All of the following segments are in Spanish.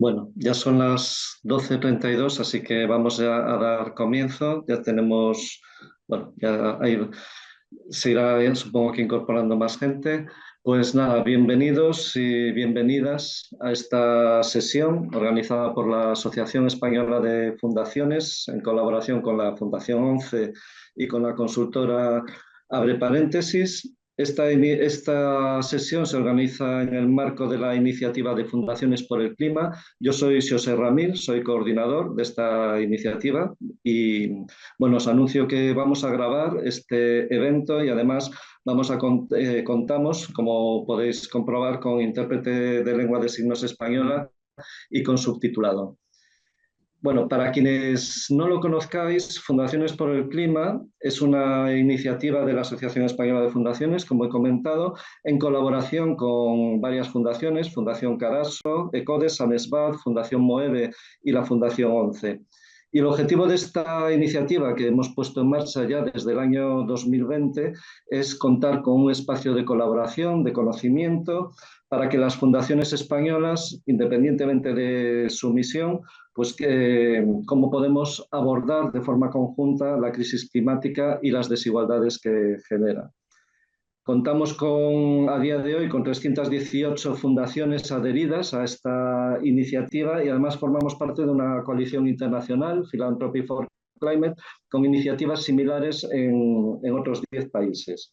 Bueno, ya son las 12:32, así que vamos ya a dar comienzo. Ya tenemos, bueno, ya hay, se irá, supongo que incorporando más gente. Pues nada, bienvenidos y bienvenidas a esta sesión organizada por la Asociación Española de Fundaciones en colaboración con la Fundación ONCE y con la consultora Abre Paréntesis. Esta sesión se organiza en el marco de la iniciativa de Fundaciones por el Clima. Yo soy José Ramil, soy coordinador de esta iniciativa y bueno, os anuncio que vamos a grabar este evento y además contamos, como podéis comprobar, con intérprete de lengua de signos española y con subtitulado. Bueno, para quienes no lo conozcáis, Fundaciones por el Clima es una iniciativa de la Asociación Española de Fundaciones, como he comentado, en colaboración con varias fundaciones, Fundación Caraso, ECODES, AMESBAD, Fundación Moeve y la Fundación ONCE. Y el objetivo de esta iniciativa que hemos puesto en marcha ya desde el año 2020 es contar con un espacio de colaboración, de conocimiento, para que las fundaciones españolas, independientemente de su misión, pues cómo podemos abordar de forma conjunta la crisis climática y las desigualdades que genera. Contamos a día de hoy con 318 fundaciones adheridas a esta iniciativa y además formamos parte de una coalición internacional, Philanthropy for Climate, con iniciativas similares en otros 10 países.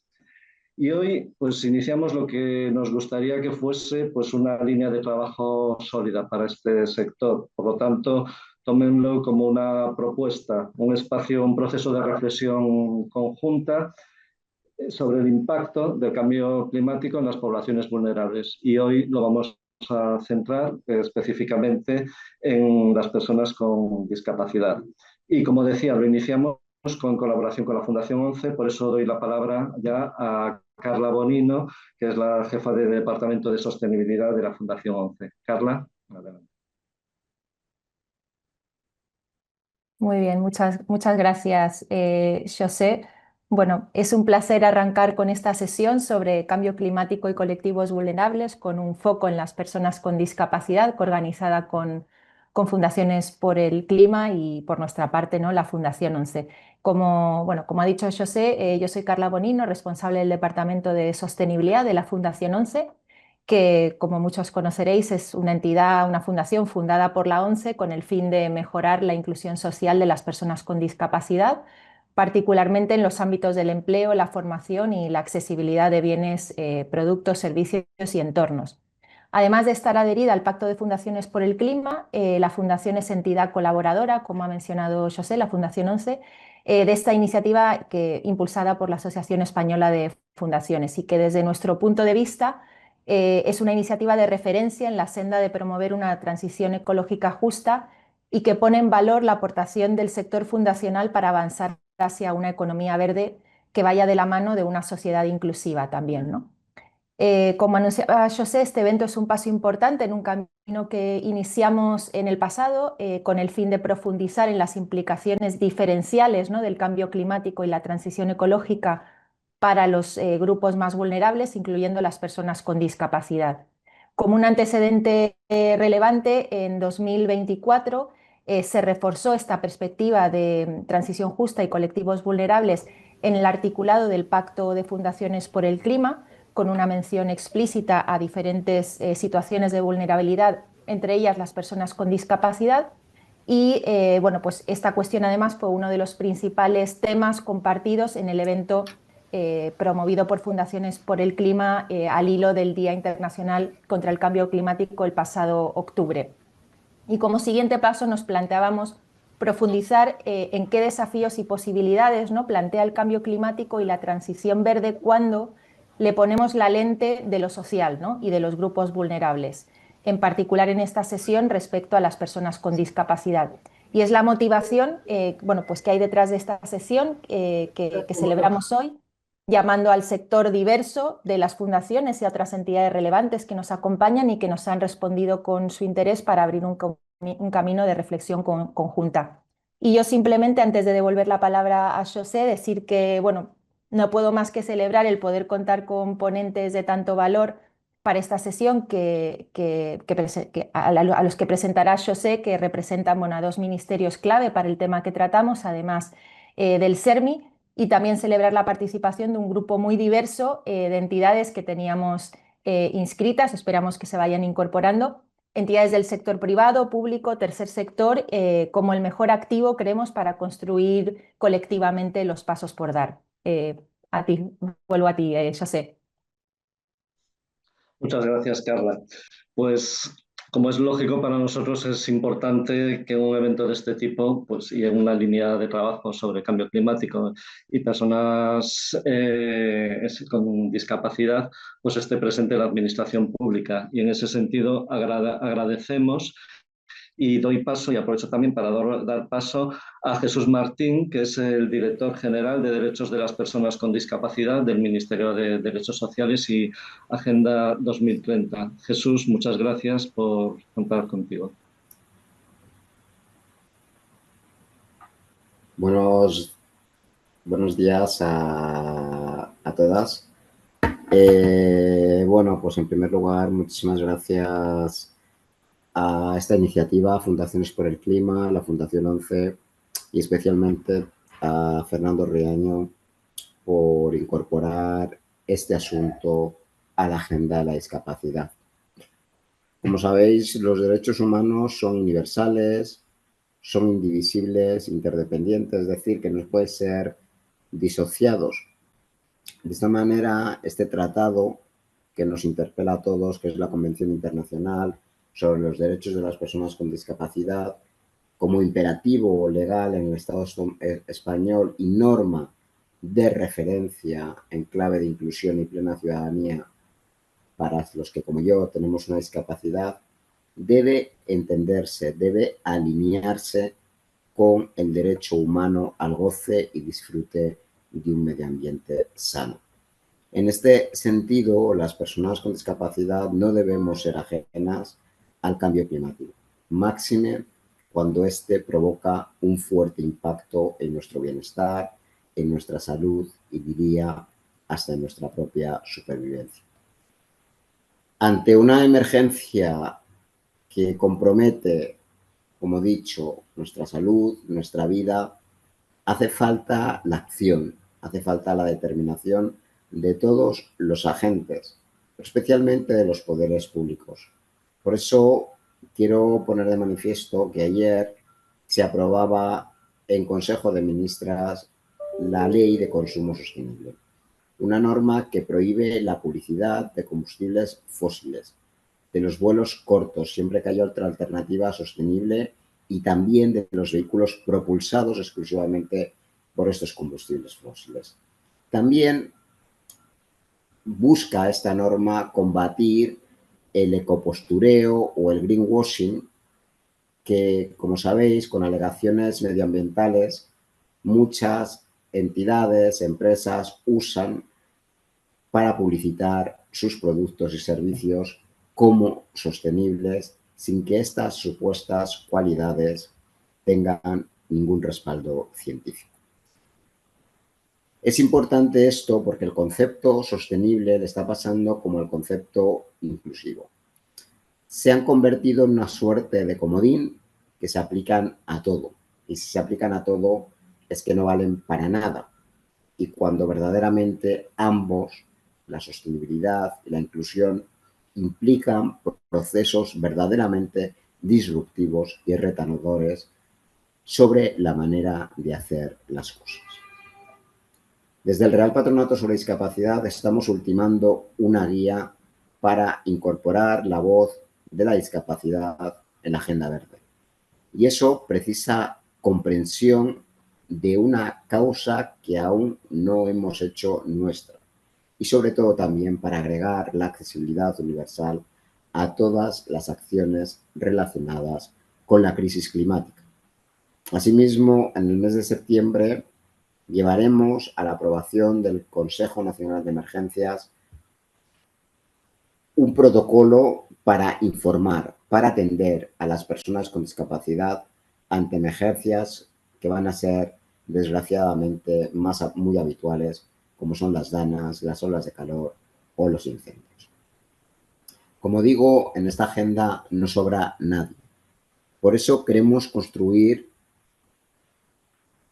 Y hoy pues iniciamos lo que nos gustaría que fuese pues una línea de trabajo sólida para este sector. Por lo tanto, tómenlo como una propuesta, un espacio, un proceso de reflexión conjunta sobre el impacto del cambio climático en las poblaciones vulnerables. Y hoy lo vamos a centrar específicamente en las personas con discapacidad. Y como decía, lo iniciamos con colaboración con la Fundación ONCE, por eso doy la palabra ya a Carla Bonino, que es la jefa de Departamento de Sostenibilidad de la Fundación ONCE. Carla, adelante. Muy bien, muchas gracias, José. Bueno, es un placer arrancar con esta sesión sobre cambio climático y colectivos vulnerables con un foco en las personas con discapacidad, coorganizada con Fundaciones por el Clima y por nuestra parte, ¿no?, la Fundación ONCE. Como ha dicho José, yo soy Carla Bonino, responsable del Departamento de Sostenibilidad de la Fundación ONCE, que, como muchos conoceréis, es una entidad, una fundación fundada por la ONCE con el fin de mejorar la inclusión social de las personas con discapacidad, particularmente en los ámbitos del empleo, la formación y la accesibilidad de bienes, productos, servicios y entornos. Además de estar adherida al Pacto de Fundaciones por el Clima, la Fundación es entidad colaboradora, como ha mencionado José, la Fundación ONCE, de esta iniciativa impulsada por la Asociación Española de Fundaciones y que, desde nuestro punto de vista, es una iniciativa de referencia en la senda de promover una transición ecológica justa y que pone en valor la aportación del sector fundacional para avanzar hacia una economía verde que vaya de la mano de una sociedad inclusiva también, ¿no? Como anunciaba José, este evento es un paso importante en un camino que iniciamos en el pasado, con el fin de profundizar en las implicaciones diferenciales, ¿no?, del cambio climático y la transición ecológica para los grupos más vulnerables, incluyendo las personas con discapacidad. Como un antecedente relevante, en 2024 se reforzó esta perspectiva de transición justa y colectivos vulnerables en el articulado del Pacto de Fundaciones por el Clima, con una mención explícita a diferentes situaciones de vulnerabilidad, entre ellas las personas con discapacidad. Y bueno, pues esta cuestión además fue uno de los principales temas compartidos en el evento promovido por Fundaciones por el Clima al hilo del Día Internacional contra el Cambio Climático el pasado octubre. Y como siguiente paso nos planteábamos profundizar en qué desafíos y posibilidades, ¿no?, plantea el cambio climático y la transición verde cuando le ponemos la lente de lo social, ¿no?, y de los grupos vulnerables, en particular en esta sesión respecto a las personas con discapacidad. Y es la motivación bueno, pues que hay detrás de esta sesión que celebramos hoy, llamando al sector diverso de las fundaciones y a otras entidades relevantes que nos acompañan y que nos han respondido con su interés para abrir un camino de reflexión conjunta. Y yo simplemente, antes de devolver la palabra a José, decir que, bueno, no puedo más que celebrar el poder contar con ponentes de tanto valor para esta sesión a los que presentará José, que representan, bueno, a dos ministerios clave para el tema que tratamos, además del SERMI, y también celebrar la participación de un grupo muy diverso de entidades que teníamos inscritas, esperamos que se vayan incorporando, entidades del sector privado, público, tercer sector, como el mejor activo, creemos, para construir colectivamente los pasos por dar. A ti, vuelvo a ti, José. Muchas gracias, Carla. Pues, como es lógico, para nosotros es importante que un evento de este tipo, pues, y en una línea de trabajo sobre cambio climático y personas con discapacidad, pues esté presente la administración pública. Y en ese sentido agradecemos y doy paso y aprovecho también para dar paso a Jesús Martín, que es el director general de Derechos de las Personas con Discapacidad del Ministerio de Derechos Sociales y Agenda 2030. Jesús, muchas gracias por contar contigo. Buenos días a todas. Bueno, pues en primer lugar, muchísimas gracias a esta iniciativa, Fundaciones por el Clima, la Fundación 11 y especialmente a Fernando Riaño por incorporar este asunto a la agenda de la discapacidad. Como sabéis, los derechos humanos son universales, son indivisibles, interdependientes, es decir, que no pueden ser disociados. De esta manera, este tratado que nos interpela a todos, que es la Convención Internacional sobre los Derechos de las Personas con Discapacidad, como imperativo legal en el Estado español y norma de referencia en clave de inclusión y plena ciudadanía para los que, como yo, tenemos una discapacidad, debe entenderse, debe alinearse con el derecho humano al goce y disfrute de un medio ambiente sano. En este sentido, las personas con discapacidad no debemos ser ajenas al cambio climático, máxime cuando éste provoca un fuerte impacto en nuestro bienestar, en nuestra salud y, diría, hasta en nuestra propia supervivencia. Ante una emergencia que compromete, como he dicho, nuestra salud, nuestra vida, hace falta la acción, hace falta la determinación de todos los agentes, especialmente de los poderes públicos. Por eso quiero poner de manifiesto que ayer se aprobaba en Consejo de Ministras la Ley de Consumo Sostenible, una norma que prohíbe la publicidad de combustibles fósiles, de los vuelos cortos, siempre que haya otra alternativa sostenible, y también de los vehículos propulsados exclusivamente por estos combustibles fósiles. También busca esta norma combatir el ecopostureo o el greenwashing que, como sabéis, con alegaciones medioambientales, muchas entidades, empresas usan para publicitar sus productos y servicios como sostenibles sin que estas supuestas cualidades tengan ningún respaldo científico. Es importante esto porque el concepto sostenible le está pasando como el concepto inclusivo. Se han convertido en una suerte de comodín que se aplican a todo. Y si se aplican a todo es que no valen para nada. Y cuando verdaderamente ambos, la sostenibilidad y la inclusión, implican procesos verdaderamente disruptivos y retadores sobre la manera de hacer las cosas. Desde el Real Patronato sobre Discapacidad estamos ultimando una guía para incorporar la voz de la discapacidad en la Agenda Verde. Y eso precisa comprensión de una causa que aún no hemos hecho nuestra. Y sobre todo también para agregar la accesibilidad universal a todas las acciones relacionadas con la crisis climática. Asimismo, en el mes de septiembre llevaremos a la aprobación del Consejo Nacional de Emergencias un protocolo para informar, para atender a las personas con discapacidad ante emergencias que van a ser, desgraciadamente, muy habituales, como son las danas, las olas de calor o los incendios. Como digo, en esta agenda no sobra nadie. Por eso queremos construir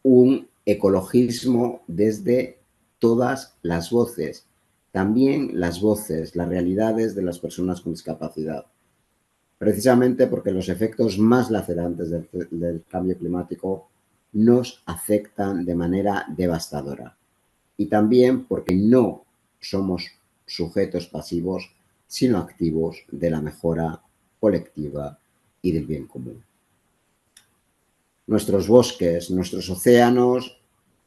un ecologismo desde todas las voces, también las voces, las realidades de las personas con discapacidad. Precisamente porque los efectos más lacerantes del cambio climático nos afectan de manera devastadora. Y también porque no somos sujetos pasivos, sino activos de la mejora colectiva y del bien común. Nuestros bosques, nuestros océanos,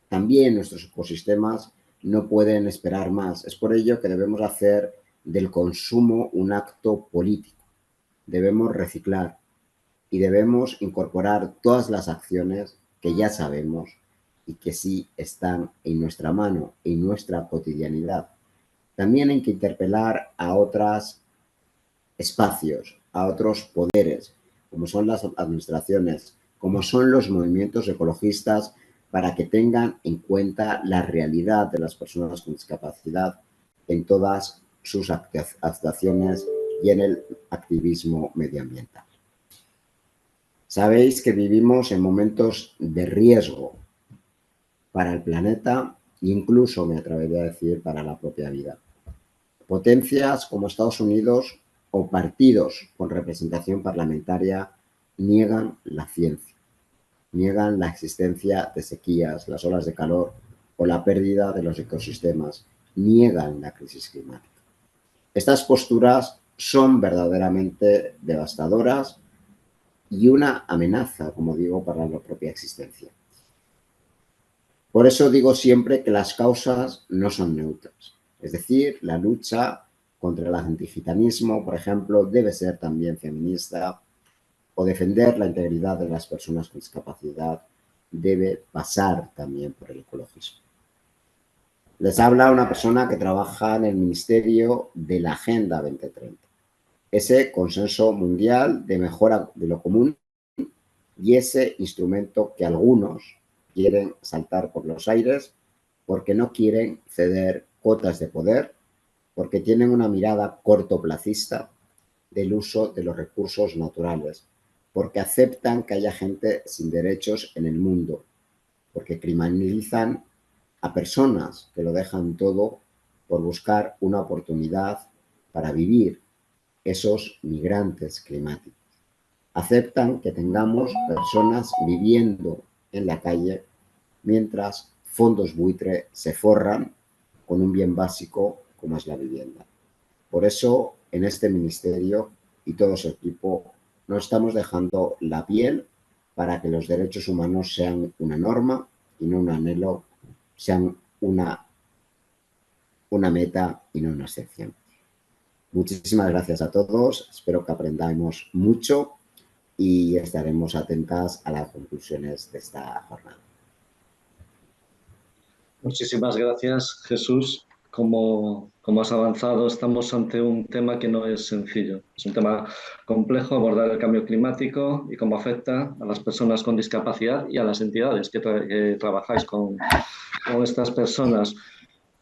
también nuestros ecosistemas no pueden esperar más. Es por ello que debemos hacer del consumo un acto político. Debemos reciclar y debemos incorporar todas las acciones que ya sabemos y que sí están en nuestra mano, en nuestra cotidianidad. También hay que interpelar a otros espacios, a otros poderes, como son las administraciones, como son los movimientos ecologistas, para que tengan en cuenta la realidad de las personas con discapacidad en todas sus actuaciones y en el activismo medioambiental. Sabéis que vivimos en momentos de riesgo para el planeta e incluso, me atrevería a decir, para la propia vida. Potencias como Estados Unidos o partidos con representación parlamentaria niegan la ciencia, niegan la existencia de sequías, las olas de calor o la pérdida de los ecosistemas, niegan la crisis climática. Estas posturas son verdaderamente devastadoras y una amenaza, como digo, para la propia existencia. Por eso digo siempre que las causas no son neutras. Es decir, la lucha contra el antigitanismo, por ejemplo, debe ser también feminista, o defender la integridad de las personas con discapacidad debe pasar también por el ecologismo. Les habla una persona que trabaja en el Ministerio de la Agenda 2030, ese consenso mundial de mejora de lo común y ese instrumento que algunos quieren saltar por los aires porque no quieren ceder cuotas de poder, porque tienen una mirada cortoplacista del uso de los recursos naturales, porque aceptan que haya gente sin derechos en el mundo, porque criminalizan a personas que lo dejan todo por buscar una oportunidad para vivir, esos migrantes climáticos. Aceptan que tengamos personas viviendo en la calle mientras fondos buitre se forran con un bien básico como es la vivienda. Por eso, en este ministerio y todo su equipo, nos estamos dejando la piel para que los derechos humanos sean una norma y no un anhelo, sean una meta y no una excepción. Muchísimas gracias a todos, espero que aprendamos mucho y estaremos atentas a las conclusiones de esta jornada. Muchísimas gracias, Jesús. Como has avanzado, estamos ante un tema que no es sencillo. Es un tema complejo abordar el cambio climático y cómo afecta a las personas con discapacidad y a las entidades que trabajáis con estas personas.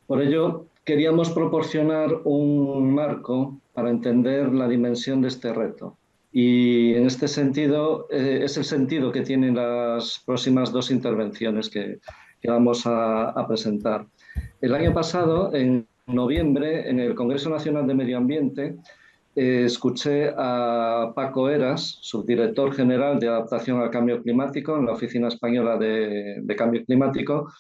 Por ello, queríamos proporcionar un marco para entender la dimensión de este reto. Y en este sentido, es el sentido que tienen las próximas dos intervenciones que vamos a presentar. El año pasado, en noviembre, en el Congreso Nacional de Medio Ambiente, escuché a Paco Heras, subdirector general de Adaptación al Cambio Climático en la Oficina Española de Cambio Climático,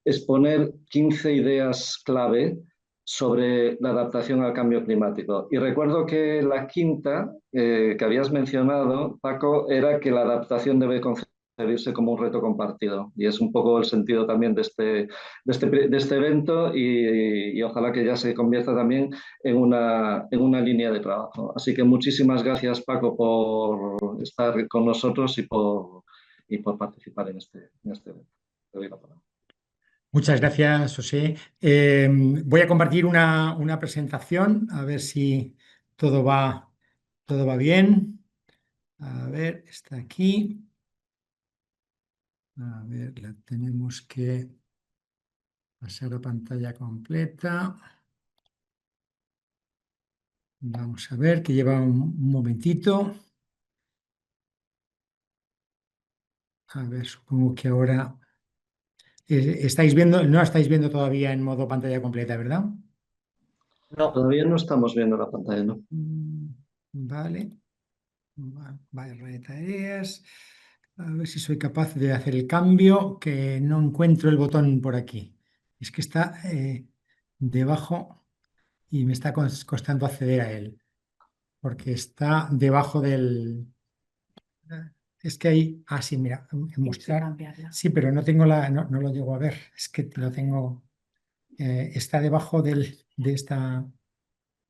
exponer 15 ideas clave sobre la adaptación al cambio climático. Y recuerdo que la quinta que habías mencionado, Paco, era que la adaptación debe concebirse como un reto compartido. Y es un poco el sentido también de este evento y ojalá que ya se convierta también en una línea de trabajo. Así que muchísimas gracias, Paco, por estar con nosotros y por participar en este evento. Te doy la palabra. Muchas gracias, José. Voy a compartir una presentación, a ver si todo va bien. A ver, está aquí. A ver, la tenemos que pasar a pantalla completa. Vamos a ver, que lleva un momentito. A ver, supongo que ahora estáis viendo, no estáis viendo todavía en modo pantalla completa, ¿verdad? No, Todavía no estamos viendo la pantalla, ¿no? Vale. Barra de tareas. A ver si soy capaz de hacer el cambio, que no encuentro el botón por aquí. Es que está debajo y me está costando acceder a él, porque está debajo del... Es que hay... Ah, sí, mira, mostrar. Sí, pero no tengo no lo llego a ver. Es que lo tengo... está debajo de esta...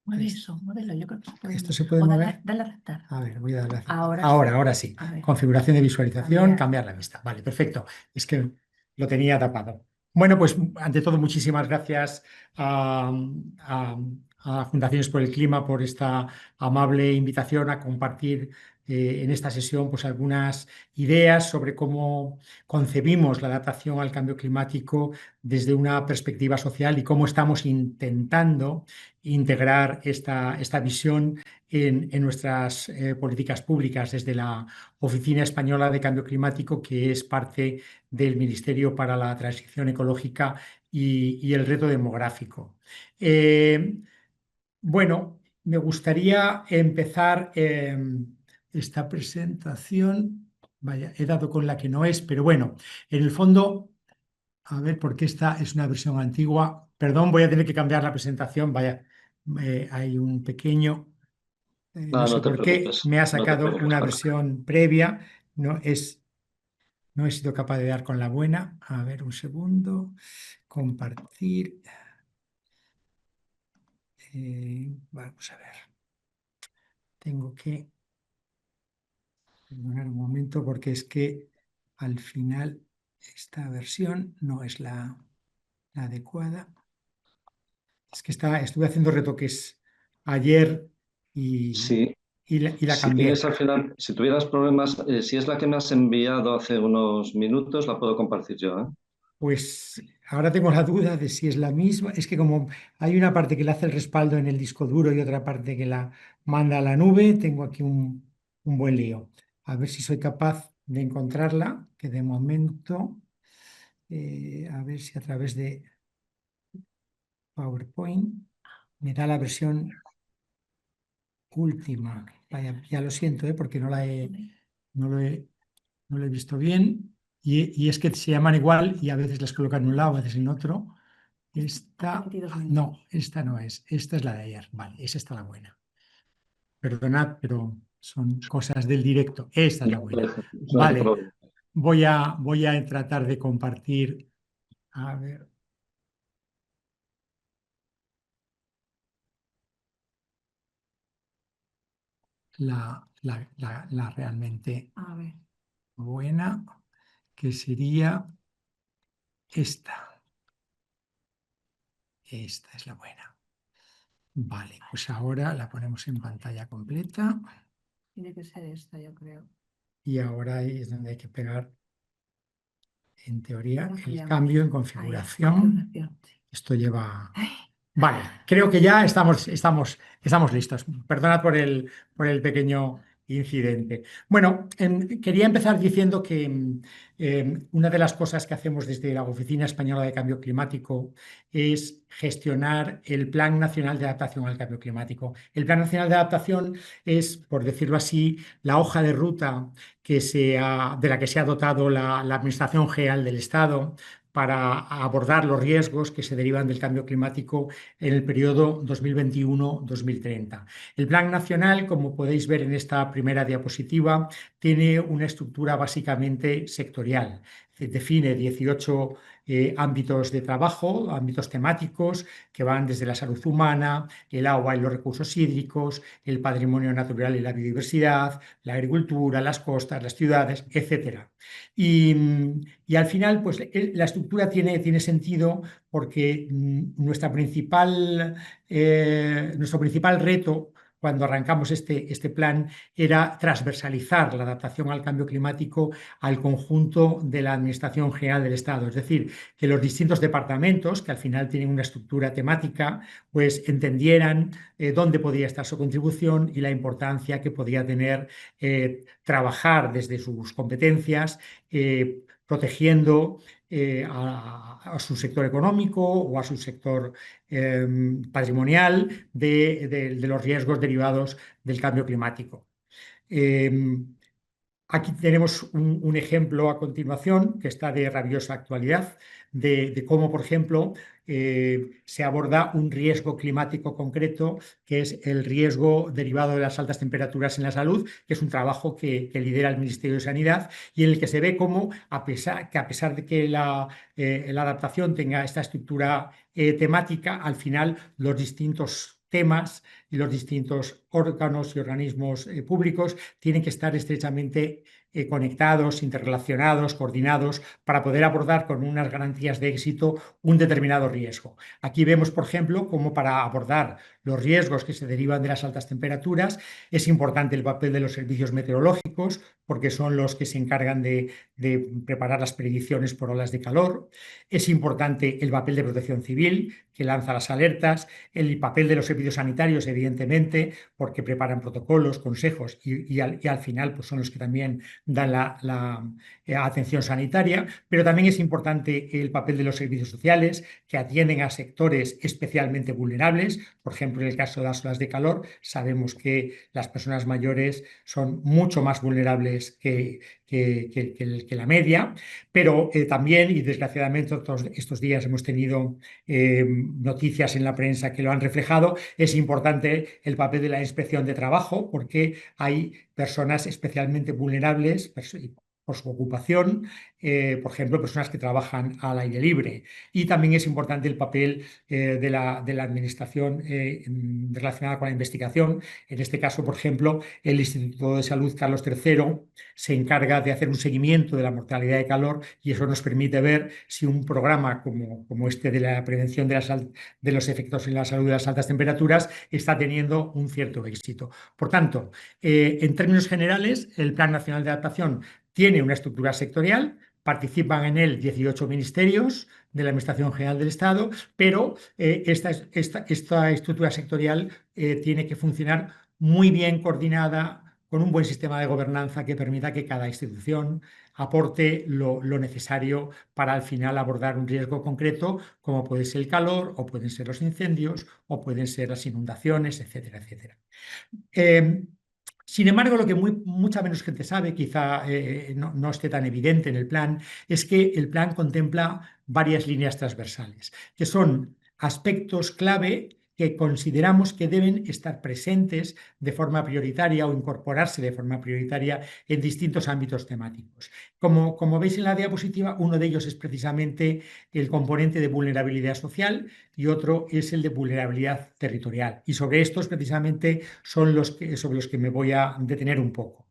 mueve eso, muévelo, yo creo que se puede. ¿Esto se puede O mover? dale a aceptar. A ver, voy a darle a aceptar. Ahora Ahora sí. A ver. Configuración de visualización, Cambiar. cambiar la vista. Vale, perfecto. Es que lo tenía tapado. Bueno, pues ante todo, muchísimas gracias a, a Fundaciones por el Clima por esta amable invitación a compartir en esta sesión pues algunas ideas sobre cómo concebimos la adaptación al cambio climático desde una perspectiva social y cómo estamos intentando integrar esta visión en nuestras políticas públicas desde la Oficina Española de Cambio Climático, que es parte del Ministerio para la Transición Ecológica y el Reto Demográfico. Bueno, me gustaría empezar esta presentación. Vaya, he dado con la que no es, pero bueno, en el fondo, a ver, porque esta es una versión antigua. Perdón, voy a tener que cambiar la presentación. Vaya, hay un pequeño... no sé No te por qué preocupes, me ha no te sacado preocupes, una Jorge. versión previa. No he sido capaz de dar con la buena. A ver, un segundo. Compartir. Vamos a ver. Tengo que perdonar un momento porque es que al final esta versión no es la adecuada. Es que estuve haciendo retoques ayer Sí, y la si cambié. tienes al final, si tuvieras problemas, si es la que me has enviado hace unos minutos, la puedo compartir yo, ¿eh? Pues ahora tengo la duda de si es la misma. Es que como hay una parte que le hace el respaldo en el disco duro y otra parte que la manda a la nube, tengo aquí un buen lío. A ver si soy capaz de encontrarla, que de momento, a ver si a través de PowerPoint me da la versión última. Vaya, ya lo siento, porque no no lo he visto bien. Y es que se llaman igual y a veces las colocan en un lado, a veces en otro. No, esta no es. Esta es la de ayer. Vale, es esta la buena. Perdonad, pero son cosas del directo. Esta es la buena. No hay Vale, problema. voy a tratar de compartir. A ver. La realmente buena, que sería esta. Esta es la buena. Vale, pues ahora la ponemos en pantalla completa. Tiene que ser esta, yo creo. Y ahora ahí es donde hay que pegar, en teoría, ¿Cómo el cambiamos? cambio en Ahí, configuración. configuración. Esto lleva... Vale, creo que ya estamos listos. Perdonad por el pequeño incidente. Bueno, quería empezar diciendo que una de las cosas que hacemos desde la Oficina Española de Cambio Climático es gestionar el Plan Nacional de Adaptación al Cambio Climático. El Plan Nacional de Adaptación es, por decirlo así, la hoja de ruta de la que se ha dotado la Administración General del Estado para abordar los riesgos que se derivan del cambio climático en el periodo 2021-2030. El Plan Nacional, como podéis ver en esta primera diapositiva, tiene una estructura básicamente sectorial. Define 18 ámbitos de trabajo, ámbitos temáticos que van desde la salud humana, el agua y los recursos hídricos, el patrimonio natural y la biodiversidad, la agricultura, las costas, las ciudades, etc. Y al final, pues la estructura tiene sentido porque nuestro principal reto cuando arrancamos este plan era transversalizar la adaptación al cambio climático al conjunto de la Administración General del Estado. Es decir, que los distintos departamentos, que al final tienen una estructura temática, pues entendieran dónde podía estar su contribución y la importancia que podía tener trabajar desde sus competencias, protegiendo a su sector económico o a su sector patrimonial de los riesgos derivados del cambio climático. Aquí tenemos un ejemplo a continuación que está de rabiosa actualidad, de cómo, por ejemplo, se aborda un riesgo climático concreto, que es el riesgo derivado de las altas temperaturas en la salud, que es un trabajo que lidera el Ministerio de Sanidad y en el que se ve cómo, a pesar de que la adaptación tenga esta estructura temática, al final los distintos temas y los distintos órganos y organismos públicos tienen que estar estrechamente conectados, interrelacionados, coordinados, para poder abordar con unas garantías de éxito un determinado riesgo. Aquí vemos, por ejemplo, cómo para abordar los riesgos que se derivan de las altas temperaturas es importante el papel de los servicios meteorológicos, porque son los que se encargan de preparar las predicciones por olas de calor. Es importante el papel de protección civil, que lanza las alertas, el papel de los servicios sanitarios, evidentemente, porque preparan protocolos, consejos y al final pues son los que también dan la atención sanitaria, pero también es importante el papel de los servicios sociales, que atienden a sectores especialmente vulnerables. Por ejemplo, en el caso de las olas de calor, sabemos que las personas mayores son mucho más vulnerables que la media, pero también, y desgraciadamente estos días hemos tenido noticias en la prensa que lo han reflejado, es importante el papel de la inspección de trabajo, porque hay personas especialmente vulnerables por su ocupación, por ejemplo, personas que trabajan al aire libre. Y también es importante el papel de la administración relacionada con la investigación. En este caso, por ejemplo, el Instituto de Salud Carlos III se encarga de hacer un seguimiento de la mortalidad de calor y eso nos permite ver si un programa como este de la prevención de los efectos en la salud de las altas temperaturas está teniendo un cierto éxito. Por tanto, en términos generales, el Plan Nacional de Adaptación tiene una estructura sectorial, participan en él 18 ministerios de la Administración General del Estado, pero esta estructura sectorial tiene que funcionar muy bien coordinada, con un buen sistema de gobernanza que permita que cada institución aporte lo necesario para al final abordar un riesgo concreto, como puede ser el calor, o pueden ser los incendios, o pueden ser las inundaciones, etcétera, etcétera. Sin embargo, lo que mucha menos gente sabe, quizá no esté tan evidente en el plan, es que el plan contempla varias líneas transversales, que son aspectos clave que consideramos que deben estar presentes de forma prioritaria o incorporarse de forma prioritaria en distintos ámbitos temáticos. Como veis en la diapositiva, uno de ellos es precisamente el componente de vulnerabilidad social y otro es el de vulnerabilidad territorial. Y sobre estos precisamente son sobre los que me voy a detener un poco.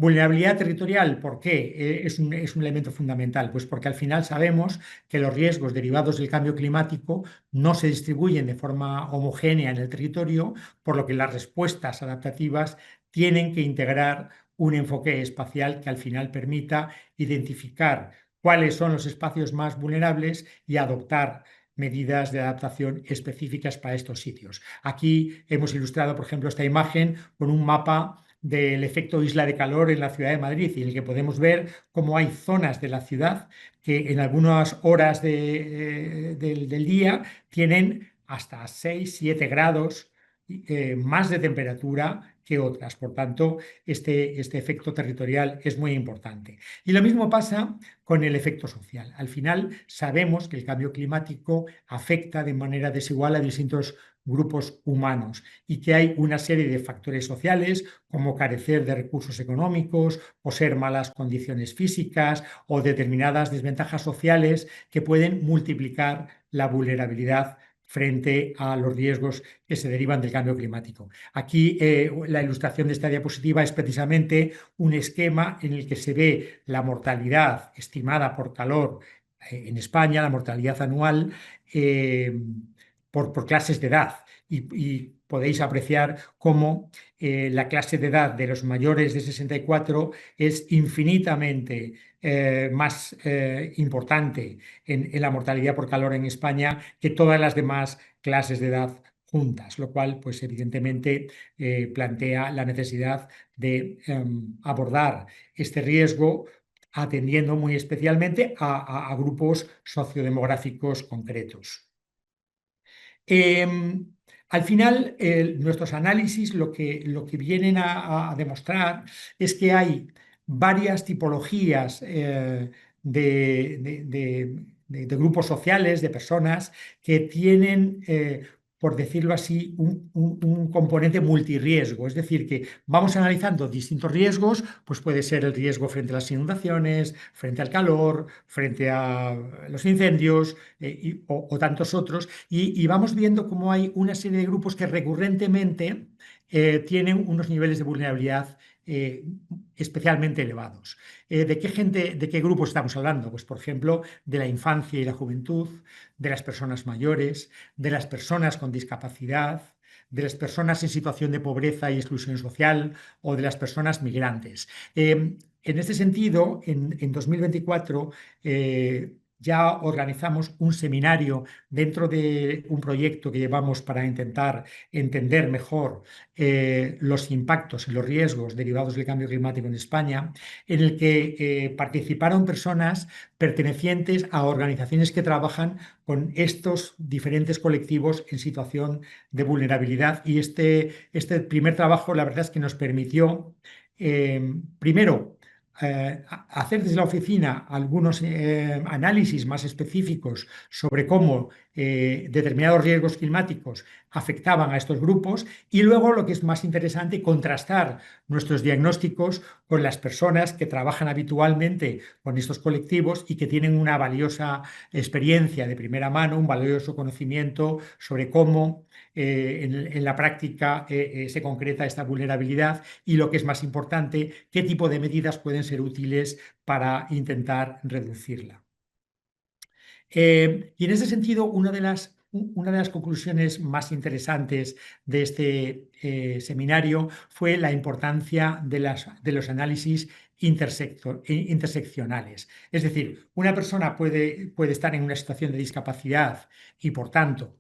Vulnerabilidad territorial, ¿por qué? Es un elemento fundamental, pues porque al final sabemos que los riesgos derivados del cambio climático no se distribuyen de forma homogénea en el territorio, por lo que las respuestas adaptativas tienen que integrar un enfoque espacial que al final permita identificar cuáles son los espacios más vulnerables y adoptar medidas de adaptación específicas para estos sitios. Aquí hemos ilustrado, por ejemplo, esta imagen con un mapa del efecto isla de calor en la ciudad de Madrid, y en el que podemos ver cómo hay zonas de la ciudad que en algunas horas del día tienen hasta 6-7 grados más de temperatura que otras. Por tanto, este efecto territorial es muy importante. Y lo mismo pasa con el efecto social. Al final sabemos que el cambio climático afecta de manera desigual a distintos grupos humanos y que hay una serie de factores sociales como carecer de recursos económicos, poseer malas condiciones físicas o determinadas desventajas sociales que pueden multiplicar la vulnerabilidad frente a los riesgos que se derivan del cambio climático. Aquí la ilustración de esta diapositiva es precisamente un esquema en el que se ve la mortalidad estimada por calor en España, la mortalidad anual por clases de edad. y podéis apreciar cómo la clase de edad de los mayores de 64 es infinitamente más importante en la mortalidad por calor en España que todas las demás clases de edad juntas, lo cual, pues evidentemente, plantea la necesidad de abordar este riesgo atendiendo muy especialmente a grupos sociodemográficos concretos. Al final, nuestros análisis lo que vienen a demostrar es que hay varias tipologías de grupos sociales, de personas que tienen, por decirlo así, un componente multirriesgo. Es decir, que vamos analizando distintos riesgos, pues puede ser el riesgo frente a las inundaciones, frente al calor, frente a los incendios o tantos otros, y vamos viendo cómo hay una serie de grupos que recurrentemente tienen unos niveles de vulnerabilidad especialmente elevados. ¿De qué grupos estamos hablando? Pues, por ejemplo, de la infancia y la juventud, de las personas mayores, de las personas con discapacidad, de las personas en situación de pobreza y exclusión social o de las personas migrantes. En este sentido, en 2024 ya organizamos un seminario dentro de un proyecto que llevamos para intentar entender mejor los impactos y los riesgos derivados del cambio climático en España, en el que participaron personas pertenecientes a organizaciones que trabajan con estos diferentes colectivos en situación de vulnerabilidad. Y este primer trabajo, la verdad es que nos permitió, primero, hacer desde la oficina algunos análisis más específicos sobre cómo determinados riesgos climáticos afectaban a estos grupos, y luego, lo que es más interesante, contrastar nuestros diagnósticos con las personas que trabajan habitualmente con estos colectivos y que tienen una valiosa experiencia de primera mano, un valioso conocimiento sobre cómo en la práctica se concreta esta vulnerabilidad, y, lo que es más importante, qué tipo de medidas pueden ser útiles para intentar reducirla. Y en ese sentido, una de las conclusiones más interesantes de este seminario fue la importancia de los análisis interseccionales. Es decir, una persona puede estar en una situación de discapacidad y, por tanto,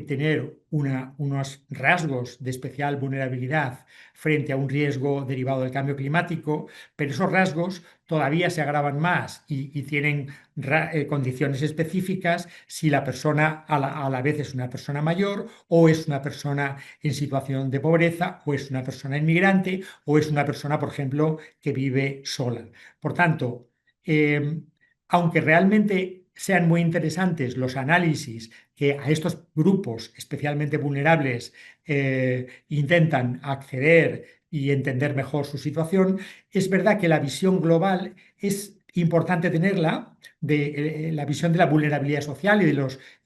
tener unos rasgos de especial vulnerabilidad frente a un riesgo derivado del cambio climático, pero esos rasgos todavía se agravan más y tienen condiciones específicas si la persona a la vez es una persona mayor, o es una persona en situación de pobreza, o es una persona inmigrante, o es una persona, por ejemplo, que vive sola. Por tanto, aunque realmente sean muy interesantes los análisis que a estos grupos especialmente vulnerables intentan acceder y entender mejor su situación, es verdad que la visión global es importante tenerla, de la visión de la vulnerabilidad social y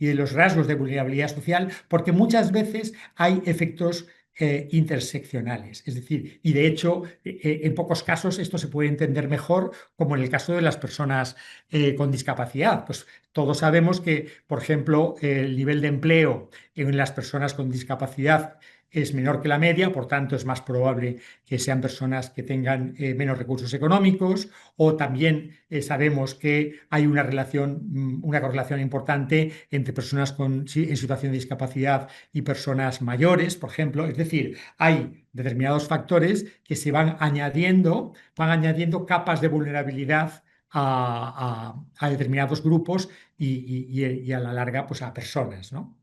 de los rasgos de vulnerabilidad social, porque muchas veces hay efectos interseccionales. Es decir, y de hecho, en pocos casos esto se puede entender mejor, como en el caso de las personas con discapacidad. Pues todos sabemos que, por ejemplo, el nivel de empleo en las personas con discapacidad es menor que la media, por tanto es más probable que sean personas que tengan menos recursos económicos, o también sabemos que hay una correlación importante entre personas en situación de discapacidad y personas mayores, por ejemplo. Es decir, hay determinados factores que se van añadiendo capas de vulnerabilidad a determinados grupos y a la larga, pues, a personas, ¿no?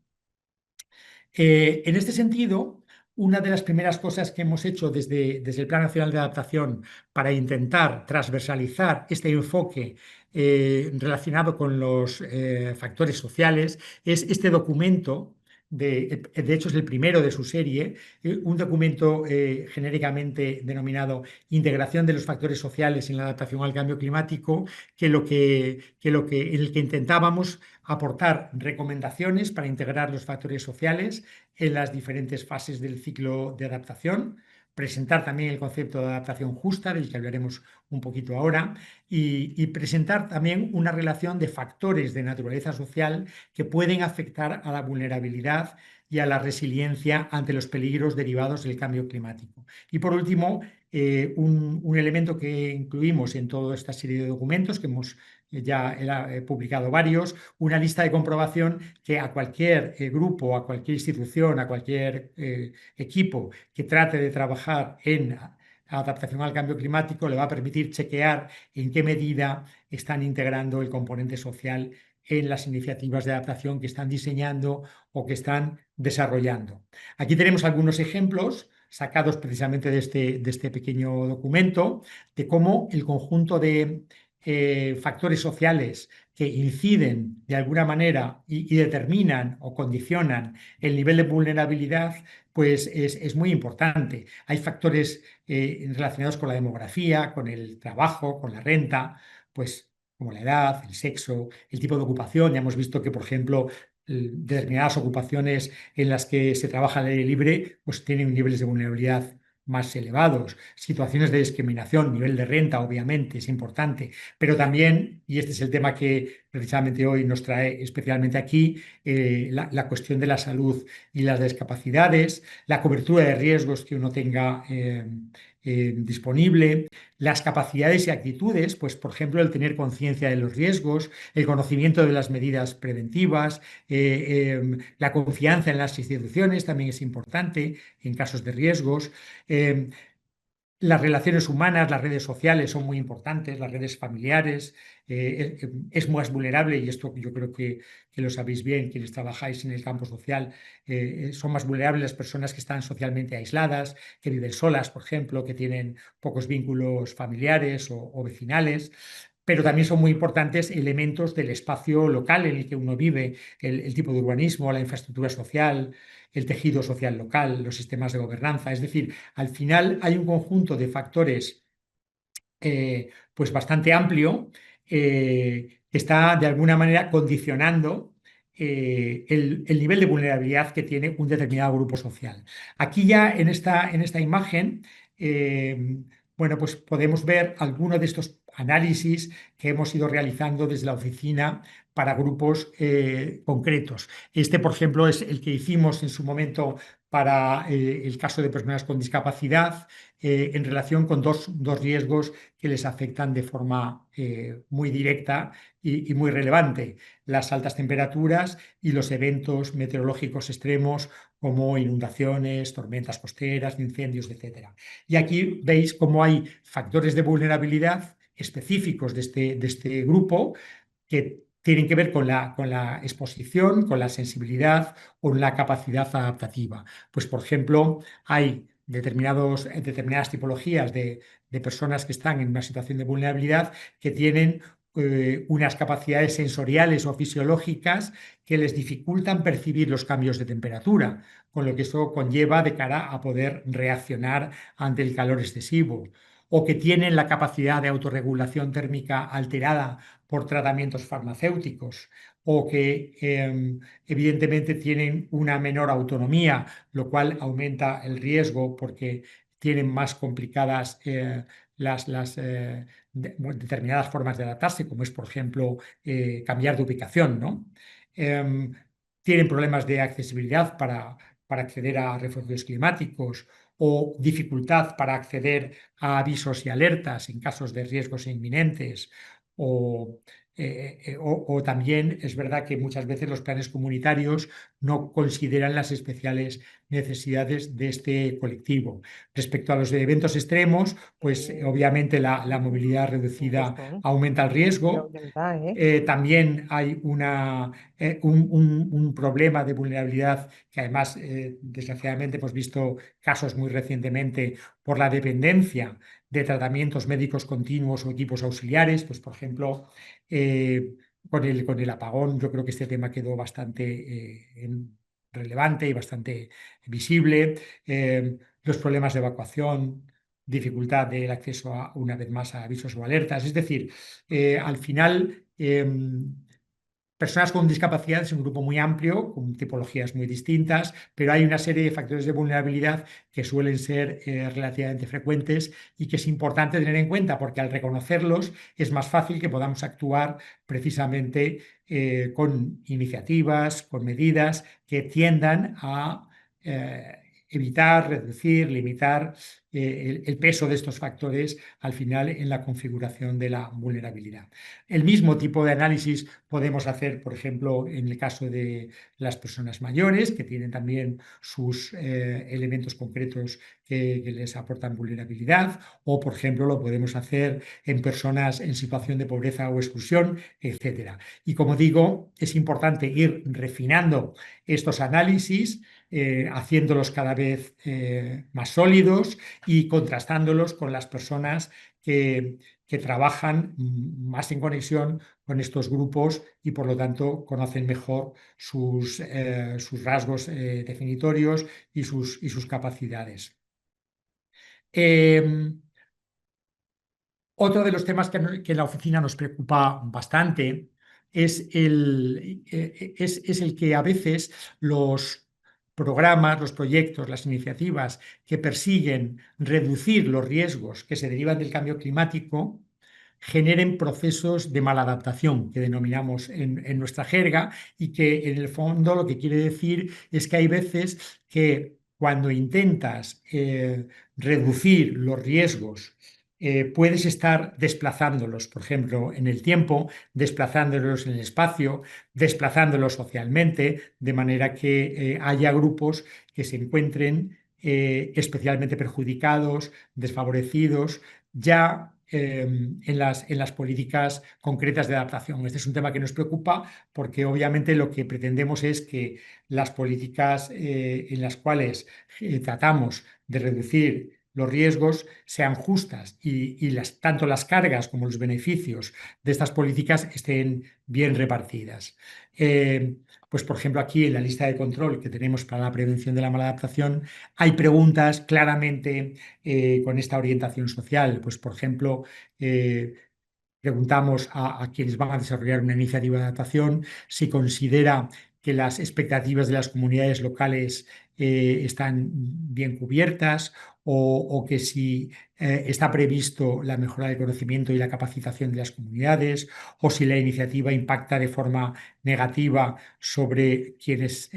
En este sentido, una de las primeras cosas que hemos hecho desde el Plan Nacional de Adaptación para intentar transversalizar este enfoque relacionado con los factores sociales es este documento. De hecho, es el primero de su serie, un documento genéricamente denominado Integración de los factores sociales en la adaptación al cambio climático, en el que intentábamos aportar recomendaciones para integrar los factores sociales en las diferentes fases del ciclo de adaptación, presentar también el concepto de adaptación justa, del que hablaremos un poquito ahora, y presentar también una relación de factores de naturaleza social que pueden afectar a la vulnerabilidad y a la resiliencia ante los peligros derivados del cambio climático. Y por último, un elemento que incluimos en toda esta serie de documentos, que hemos ya publicado varios, una lista de comprobación que a cualquier grupo, a cualquier institución, a cualquier equipo que trate de trabajar en adaptación al cambio climático le va a permitir chequear en qué medida están integrando el componente social en las iniciativas de adaptación que están diseñando o que están desarrollando. Aquí tenemos algunos ejemplos sacados precisamente de este pequeño documento de cómo el conjunto de factores sociales que inciden de alguna manera y determinan o condicionan el nivel de vulnerabilidad, pues es muy importante. Hay factores relacionados con la demografía, con el trabajo, con la renta, pues como la edad, el sexo, el tipo de ocupación. Ya hemos visto que, por ejemplo, determinadas ocupaciones en las que se trabaja al aire libre, pues tienen niveles de vulnerabilidad más elevados. Situaciones de discriminación, nivel de renta, obviamente, es importante, pero también, y este es el tema que precisamente hoy nos trae especialmente aquí, la cuestión de la salud y las discapacidades, la cobertura de riesgos que uno tenga disponible, las capacidades y actitudes, pues por ejemplo el tener conciencia de los riesgos, el conocimiento de las medidas preventivas, la confianza en las instituciones también es importante en casos de riesgos. Las relaciones humanas, las redes sociales son muy importantes, las redes familiares, es más vulnerable, y esto yo creo que lo sabéis bien quienes trabajáis en el campo social, son más vulnerables las personas que están socialmente aisladas, que viven solas, por ejemplo, que tienen pocos vínculos familiares o vecinales. Pero también son muy importantes elementos del espacio local en el que uno vive, el tipo de urbanismo, la infraestructura social, el tejido social local, los sistemas de gobernanza. Es decir, al final hay un conjunto de factores pues bastante amplio que está de alguna manera condicionando el nivel de vulnerabilidad que tiene un determinado grupo social. Aquí ya en esta imagen, bueno, pues podemos ver algunos de estos análisis que hemos ido realizando desde la oficina para grupos concretos. Este, por ejemplo, es el que hicimos en su momento para el caso de personas con discapacidad en relación con dos riesgos que les afectan de forma muy directa y muy relevante: las altas temperaturas y los eventos meteorológicos extremos como inundaciones, tormentas costeras, incendios, etc. Y aquí veis cómo hay factores de vulnerabilidad específicos de este grupo que tienen que ver con la exposición, con la sensibilidad o la capacidad adaptativa. Pues, por ejemplo, hay determinadas tipologías de personas que están en una situación de vulnerabilidad que tienen unas capacidades sensoriales o fisiológicas que les dificultan percibir los cambios de temperatura, con lo que eso conlleva de cara a poder reaccionar ante el calor excesivo, o que tienen la capacidad de autorregulación térmica alterada por tratamientos farmacéuticos, o que evidentemente tienen una menor autonomía, lo cual aumenta el riesgo porque tienen más complicadas determinadas formas de adaptarse, como es, por ejemplo, cambiar de ubicación, ¿no? Tienen problemas de accesibilidad para acceder a refugios climáticos, o dificultad para acceder a avisos y alertas en casos de riesgos inminentes, o también es verdad que muchas veces los planes comunitarios no consideran las especiales necesidades de este colectivo. Respecto a los eventos extremos, pues obviamente la movilidad reducida aumenta el riesgo. También hay un problema de vulnerabilidad que además, desgraciadamente, hemos visto casos muy recientemente por la dependencia de tratamientos médicos continuos o equipos auxiliares. Pues, por ejemplo, con el apagón, yo creo que este tema quedó bastante relevante y bastante visible. Los problemas de evacuación, dificultad del acceso una vez más a avisos o alertas. Es decir, al final Personas con discapacidad es un grupo muy amplio, con tipologías muy distintas, pero hay una serie de factores de vulnerabilidad que suelen ser relativamente frecuentes y que es importante tener en cuenta porque al reconocerlos es más fácil que podamos actuar precisamente con iniciativas, con medidas que tiendan a evitar, reducir, limitar el peso de estos factores al final en la configuración de la vulnerabilidad. El mismo tipo de análisis podemos hacer, por ejemplo, en el caso de las personas mayores, que tienen también sus elementos concretos que les aportan vulnerabilidad, o, por ejemplo, lo podemos hacer en personas en situación de pobreza o exclusión, etc. Y como digo, es importante ir refinando estos análisis, haciéndolos cada vez más sólidos y contrastándolos con las personas que trabajan más en conexión con estos grupos y por lo tanto conocen mejor sus rasgos definitorios y sus capacidades. Otro de los temas que en la oficina nos preocupa bastante es el que a veces los programas, los proyectos, las iniciativas que persiguen reducir los riesgos que se derivan del cambio climático generen procesos de maladaptación, que denominamos en nuestra jerga, y que en el fondo lo que quiere decir es que hay veces que cuando intentas reducir los riesgos, puedes estar desplazándolos, por ejemplo, en el tiempo, desplazándolos en el espacio, desplazándolos socialmente, de manera que haya grupos que se encuentren especialmente perjudicados, desfavorecidos, ya en las políticas concretas de adaptación. Este es un tema que nos preocupa porque obviamente lo que pretendemos es que las políticas en las cuales tratamos de reducir los riesgos sean justas y tanto las cargas como los beneficios de estas políticas estén bien repartidas. Pues, por ejemplo, aquí en la lista de control que tenemos para la prevención de la maladaptación hay preguntas claramente con esta orientación social. Pues, por ejemplo, preguntamos a quienes van a desarrollar una iniciativa de adaptación si considera que las expectativas de las comunidades locales están bien cubiertas o que si está previsto la mejora del conocimiento y la capacitación de las comunidades o si la iniciativa impacta de forma negativa sobre quienes,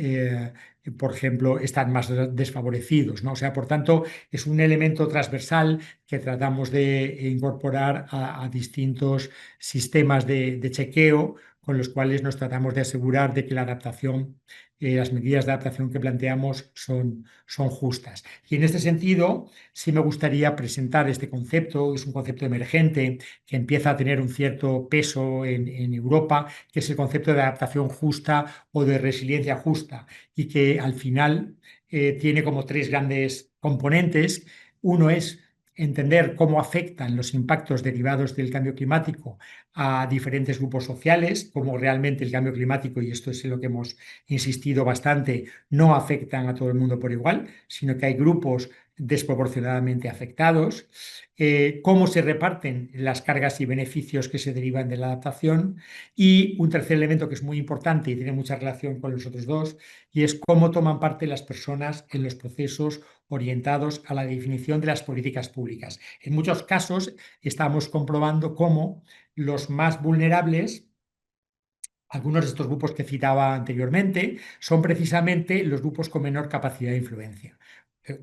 por ejemplo, están más desfavorecidos, ¿no? O sea, por tanto, es un elemento transversal que tratamos de incorporar a distintos sistemas de chequeo con los cuales nos tratamos de asegurar de que la adaptación, las medidas de adaptación que planteamos son justas. Y en este sentido, sí me gustaría presentar este concepto, es un concepto emergente que empieza a tener un cierto peso en Europa, que es el concepto de adaptación justa o de resiliencia justa, y que al final tiene como tres grandes componentes. Uno es entender cómo afectan los impactos derivados del cambio climático a diferentes grupos sociales, cómo realmente el cambio climático, y esto es en lo que hemos insistido bastante, no afectan a todo el mundo por igual, sino que hay grupos desproporcionadamente afectados, cómo se reparten las cargas y beneficios que se derivan de la adaptación y un tercer elemento que es muy importante y tiene mucha relación con los otros dos, y es cómo toman parte las personas en los procesos orientados a la definición de las políticas públicas. En muchos casos estamos comprobando cómo los más vulnerables, algunos de estos grupos que citaba anteriormente, son precisamente los grupos con menor capacidad de influencia.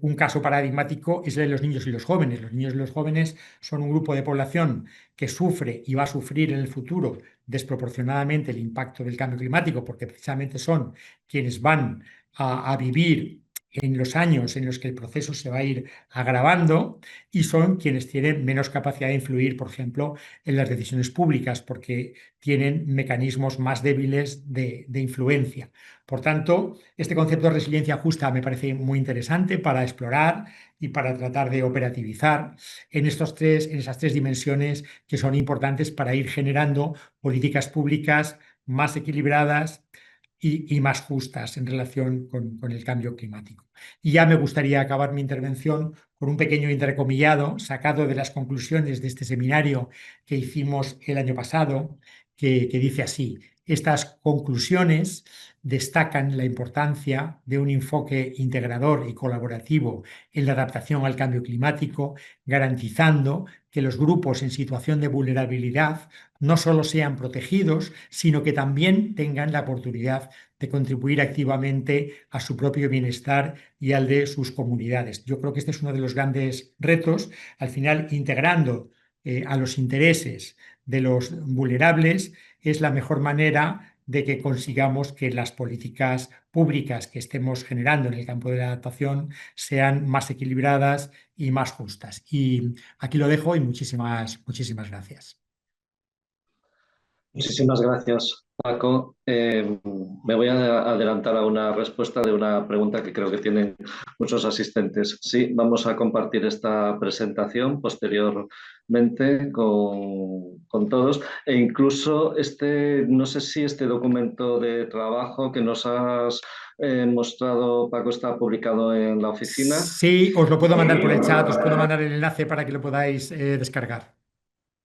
Un caso paradigmático es el de los niños y los jóvenes. Los niños y los jóvenes son un grupo de población que sufre y va a sufrir en el futuro desproporcionadamente el impacto del cambio climático, porque precisamente son quienes van a vivir en los años en los que el proceso se va a ir agravando y son quienes tienen menos capacidad de influir, por ejemplo, en las decisiones públicas, porque tienen mecanismos más débiles de influencia. Por tanto, este concepto de resiliencia justa me parece muy interesante para explorar y para tratar de operativizar en esas tres dimensiones que son importantes para ir generando políticas públicas más equilibradas y más justas en relación con el cambio climático. Y ya me gustaría acabar mi intervención con un pequeño entrecomillado sacado de las conclusiones de este seminario que hicimos el año pasado, que dice así: Estas conclusiones destacan la importancia de un enfoque integrador y colaborativo en la adaptación al cambio climático, garantizando que los grupos en situación de vulnerabilidad no solo sean protegidos, sino que también tengan la oportunidad de contribuir activamente a su propio bienestar y al de sus comunidades. Yo creo que este es uno de los grandes retos, al final integrando a los intereses de los vulnerables es la mejor manera de que consigamos que las políticas públicas que estemos generando en el campo de la adaptación sean más equilibradas y más justas. Y aquí lo dejo y muchísimas gracias. Muchísimas gracias, Paco. Me voy a adelantar a una respuesta de una pregunta que creo que tienen muchos asistentes. Sí, vamos a compartir esta presentación posteriormente con todos e incluso no sé si este documento de trabajo que nos has mostrado, Paco, está publicado en la oficina. Sí, os lo puedo mandar por el chat, os puedo mandar el enlace para que lo podáis descargar.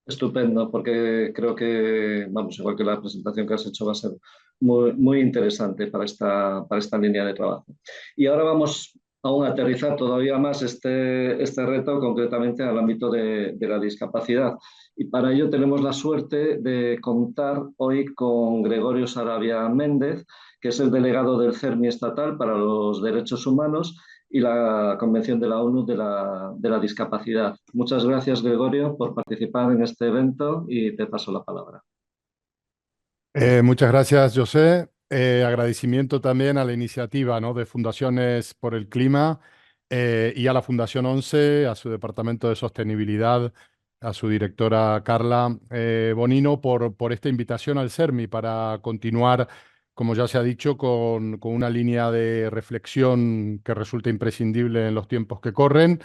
Estupendo, porque creo que, vamos, igual que la presentación que has hecho va a ser muy interesante para esta línea de trabajo. Y ahora vamos aún a aterrizar todavía más este reto concretamente al ámbito de la discapacidad. Y para ello tenemos la suerte de contar hoy con Gregorio Sarabia Méndez, que es el delegado del CERMI estatal para los derechos humanos y la Convención de la ONU de la discapacidad. Muchas gracias, Gregorio, por participar en este evento y te paso la palabra. Muchas gracias, José. Agradecimiento también a la iniciativa, ¿no?, de Fundaciones por el Clima y a la Fundación ONCE, a su Departamento de Sostenibilidad, a su directora Carla Bonino, por esta invitación al CERMI para continuar, como ya se ha dicho, con una línea de reflexión que resulta imprescindible en los tiempos que corren,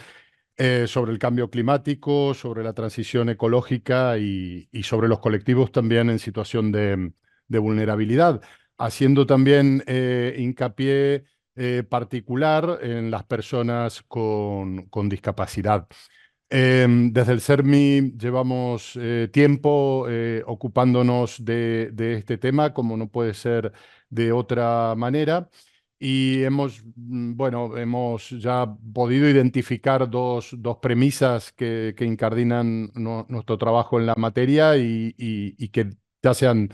sobre el cambio climático, sobre la transición ecológica y sobre los colectivos también en situación de vulnerabilidad, haciendo también hincapié particular en las personas con discapacidad. Desde el CERMI llevamos tiempo ocupándonos de este tema, como no puede ser de otra manera, y hemos ya podido identificar dos premisas que incardinan nuestro trabajo en la materia y que ya se han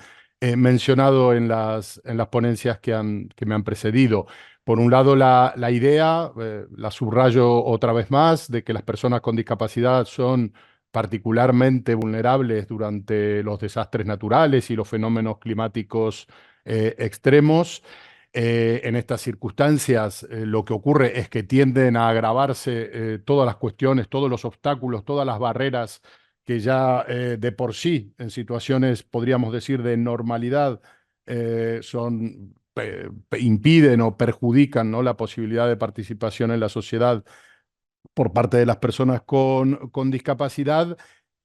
mencionado en las ponencias que me han precedido. Por un lado, la idea, la subrayo otra vez más, de que las personas con discapacidad son particularmente vulnerables durante los desastres naturales y los fenómenos climáticos extremos. En estas circunstancias, lo que ocurre es que tienden a agravarse todas las cuestiones, todos los obstáculos, todas las barreras que ya de por sí, en situaciones, podríamos decir, de normalidad, impiden o perjudican, ¿no?, la posibilidad de participación en la sociedad por parte de las personas con discapacidad.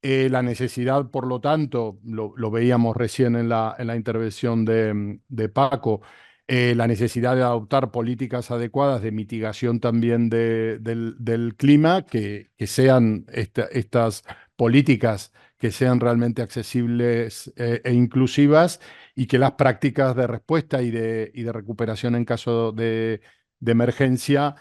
La necesidad, por lo tanto, lo veíamos recién en la intervención de Paco, la necesidad de adoptar políticas adecuadas de mitigación también del clima, que sean estas políticas que sean realmente accesibles e inclusivas, y que las prácticas de respuesta y de recuperación en caso de emergencia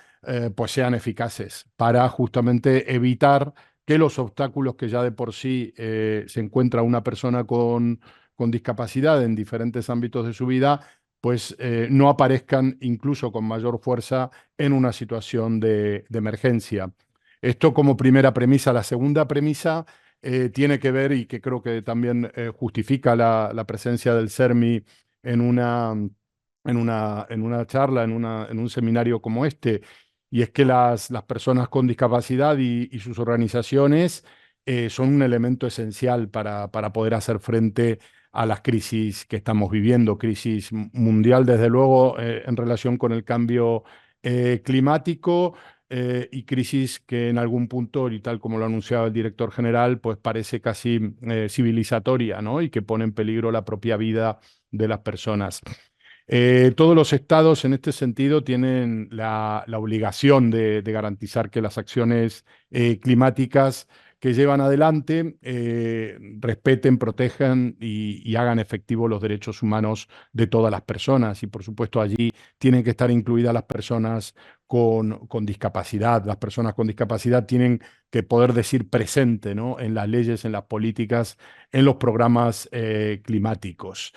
pues sean eficaces para justamente evitar que los obstáculos que ya de por sí se encuentra una persona con discapacidad en diferentes ámbitos de su vida, pues no aparezcan incluso con mayor fuerza en una situación de emergencia. Esto como primera premisa. La segunda premisa tiene que ver, y que creo que también justifica la presencia del CERMI en una charla, en un seminario como este, y es que las personas con discapacidad y sus organizaciones son un elemento esencial para poder hacer frente a las crisis que estamos viviendo, crisis mundial, desde luego, en relación con el cambio climático, y crisis que en algún punto, y tal como lo anunciaba el director general, pues parece casi civilizatoria, ¿no?, y que pone en peligro la propia vida de las personas. Todos los estados en este sentido tienen la obligación de garantizar que las acciones climáticas que llevan adelante respeten, protejan y hagan efectivos los derechos humanos de todas las personas. Y por supuesto allí tienen que estar incluidas las personas con discapacidad. Las personas con discapacidad tienen que poder decir presente, ¿no?, en las leyes, en las políticas, en los programas climáticos.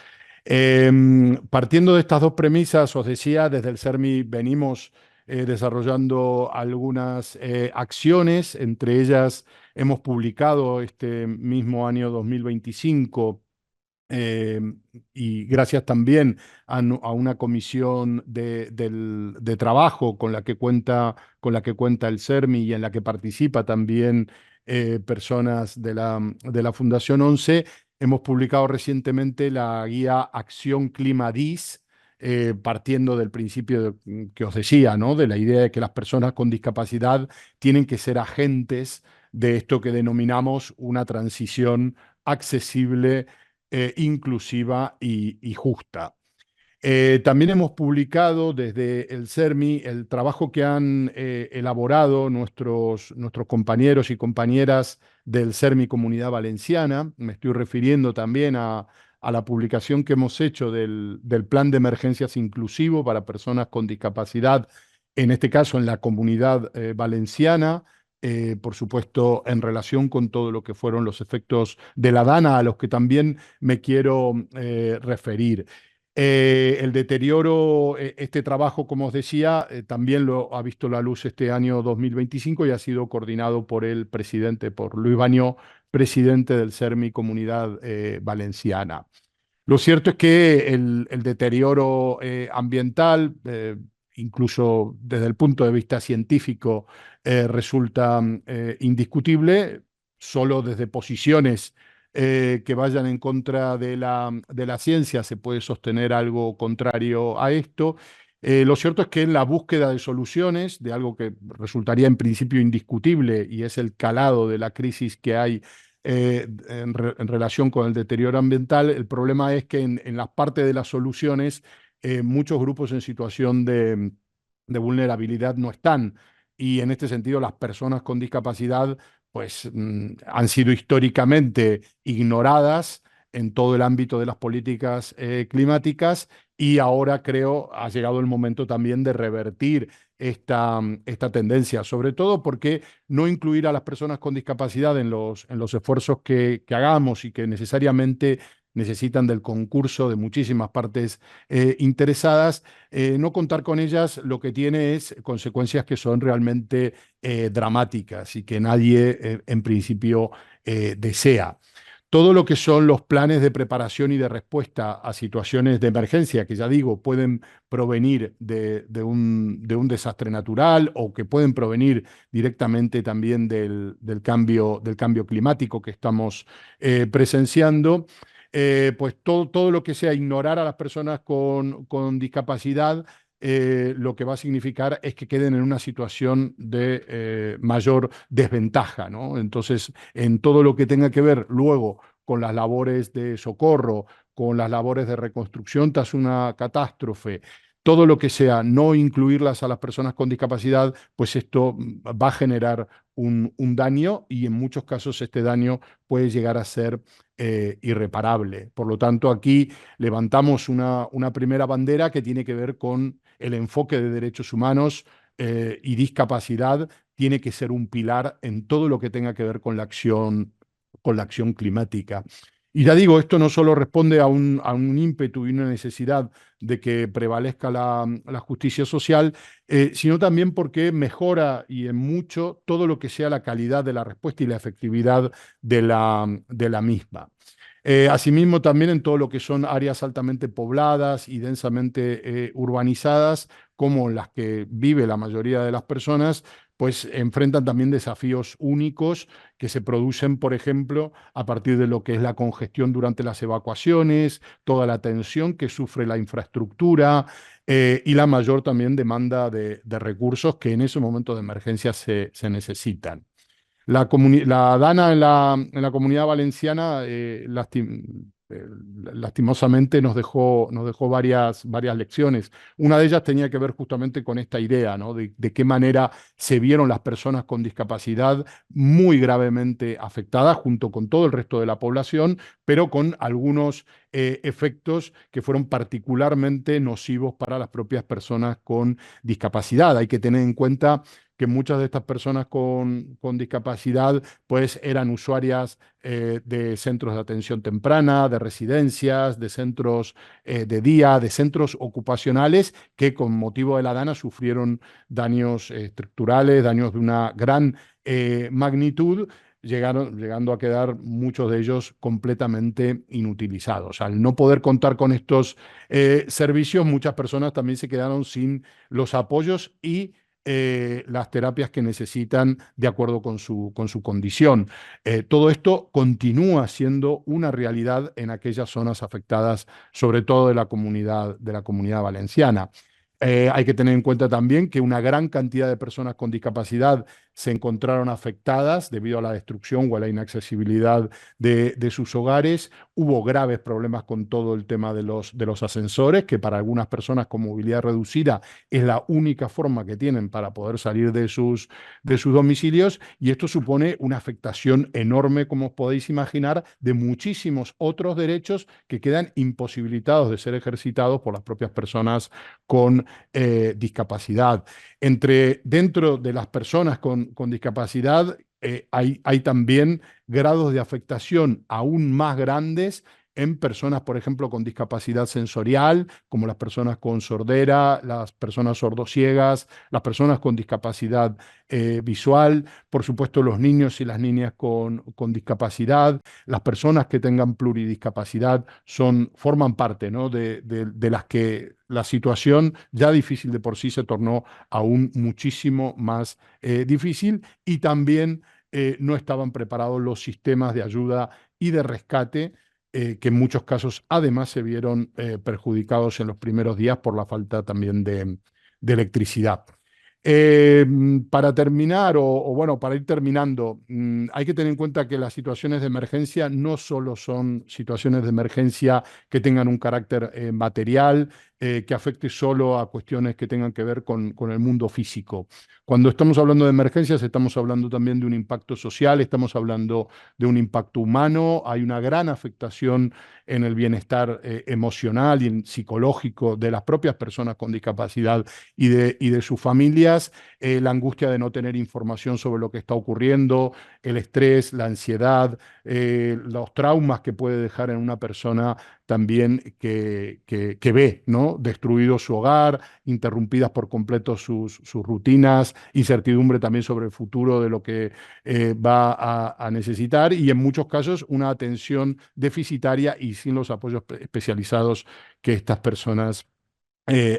Partiendo de estas dos premisas, os decía, desde el CERMI venimos desarrollando algunas acciones. Entre ellas hemos publicado este mismo año 2025 y gracias también a una comisión de trabajo con la que cuenta el CERMI y en la que participa también personas de la Fundación ONCE. Hemos publicado recientemente la guía Acción Clima DIS, partiendo del principio que os decía, ¿no?, de la idea de que las personas con discapacidad tienen que ser agentes de esto que denominamos una transición accesible, inclusiva y justa. También hemos publicado desde el CERMI el trabajo que han elaborado nuestros compañeros y compañeras del CERMI Comunidad Valenciana. Me estoy refiriendo también a la publicación que hemos hecho del Plan de Emergencias Inclusivo para Personas con Discapacidad, en este caso en la Comunidad Valenciana. Por supuesto, en relación con todo lo que fueron los efectos de la DANA, a los que también me quiero referir. El deterioro, este trabajo, como os decía, también lo ha visto la luz este año 2025 y ha sido coordinado por el presidente, por Luis Bañó, presidente del CERMI Comunidad Valenciana. Lo cierto es que el deterioro ambiental, incluso desde el punto de vista científico, resulta indiscutible. Solo desde posiciones que vayan en contra de la ciencia se puede sostener algo contrario a esto. Lo cierto es que en la búsqueda de soluciones, de algo que resultaría en principio indiscutible, y es el calado de la crisis que hay en relación con el deterioro ambiental, el problema es que en las partes de las soluciones muchos grupos en situación de vulnerabilidad no están. Y en este sentido las personas con discapacidad pues han sido históricamente ignoradas en todo el ámbito de las políticas climáticas, y ahora creo ha llegado el momento también de revertir esta tendencia, sobre todo porque no incluir a las personas con discapacidad en los esfuerzos que hagamos y que necesariamente necesitan del concurso de muchísimas partes interesadas. No contar con ellas lo que tiene es consecuencias que son realmente dramáticas y que nadie en principio desea. Todo lo que son los planes de preparación y de respuesta a situaciones de emergencia, que ya digo, pueden provenir de un desastre natural o que pueden provenir directamente también del cambio climático que estamos presenciando, pues todo lo que sea ignorar a las personas con discapacidad, lo que va a significar es que queden en una situación de mayor desventaja, ¿no? Entonces, en todo lo que tenga que ver luego con las labores de socorro, con las labores de reconstrucción tras una catástrofe, todo lo que sea no incluirlas a las personas con discapacidad, pues esto va a generar un daño, y en muchos casos este daño puede llegar a ser irreparable. Por lo tanto, aquí levantamos una primera bandera que tiene que ver con el enfoque de derechos humanos y discapacidad. Tiene que ser un pilar en todo lo que tenga que ver con la acción climática. Y ya digo, esto no solo responde a un ímpetu y una necesidad de que prevalezca la justicia social, sino también porque mejora y en mucho todo lo que sea la calidad de la respuesta y la efectividad de la misma. Asimismo, también en todo lo que son áreas altamente pobladas y densamente urbanizadas, como las que vive la mayoría de las personas, pues enfrentan también desafíos únicos que se producen, por ejemplo, a partir de lo que es la congestión durante las evacuaciones, toda la tensión que sufre la infraestructura y la mayor también demanda de recursos que en ese momento de emergencia se necesitan. La DANA en la Comunidad Valenciana lastimosamente nos dejó varias lecciones. Una de ellas tenía que ver justamente con esta idea, ¿no? De qué manera se vieron las personas con discapacidad muy gravemente afectadas junto con todo el resto de la población, pero con algunos efectos que fueron particularmente nocivos para las propias personas con discapacidad. Hay que tener en cuenta que muchas de estas personas con discapacidad pues eran usuarias de centros de atención temprana, de residencias, de centros de día, de centros ocupacionales que con motivo de la DANA sufrieron daños estructurales, daños de una gran magnitud, llegando a quedar muchos de ellos completamente inutilizados. Al no poder contar con estos servicios, muchas personas también se quedaron sin los apoyos y las terapias que necesitan de acuerdo con su condición. Todo esto continúa siendo una realidad en aquellas zonas afectadas, sobre todo de la comunidad valenciana. Hay que tener en cuenta también que una gran cantidad de personas con discapacidad se encontraron afectadas debido a la destrucción o a la inaccesibilidad de sus hogares. Hubo graves problemas con todo el tema de los ascensores, que para algunas personas con movilidad reducida es la única forma que tienen para poder salir de sus domicilios, y esto supone una afectación enorme, como os podéis imaginar, de muchísimos otros derechos que quedan imposibilitados de ser ejercitados por las propias personas con discapacidad. Dentro de las personas con discapacidad hay también grados de afectación aún más grandes en personas, por ejemplo, con discapacidad sensorial, como las personas con sordera, las personas sordociegas, las personas con discapacidad visual, por supuesto los niños y las niñas con discapacidad, las personas que tengan pluridiscapacidad forman parte, ¿no? de las que la situación ya difícil de por sí se tornó aún muchísimo más difícil, y también no estaban preparados los sistemas de ayuda y de rescate que en muchos casos además se vieron perjudicados en los primeros días por la falta también de electricidad. Para terminar, bueno, para ir terminando, hay que tener en cuenta que las situaciones de emergencia no solo son situaciones de emergencia que tengan un carácter material, que afecte solo a cuestiones que tengan que ver con el mundo físico. Cuando estamos hablando de emergencias, estamos hablando también de un impacto social, estamos hablando de un impacto humano, hay una gran afectación en el bienestar emocional y psicológico de las propias personas con discapacidad y de sus familias, la angustia de no tener información sobre lo que está ocurriendo, el estrés, la ansiedad, los traumas que puede dejar en una persona también que ve, ¿no? Destruido su hogar, interrumpidas por completo sus rutinas, incertidumbre también sobre el futuro de lo que va a necesitar, y en muchos casos una atención deficitaria y sin los apoyos especializados que estas personas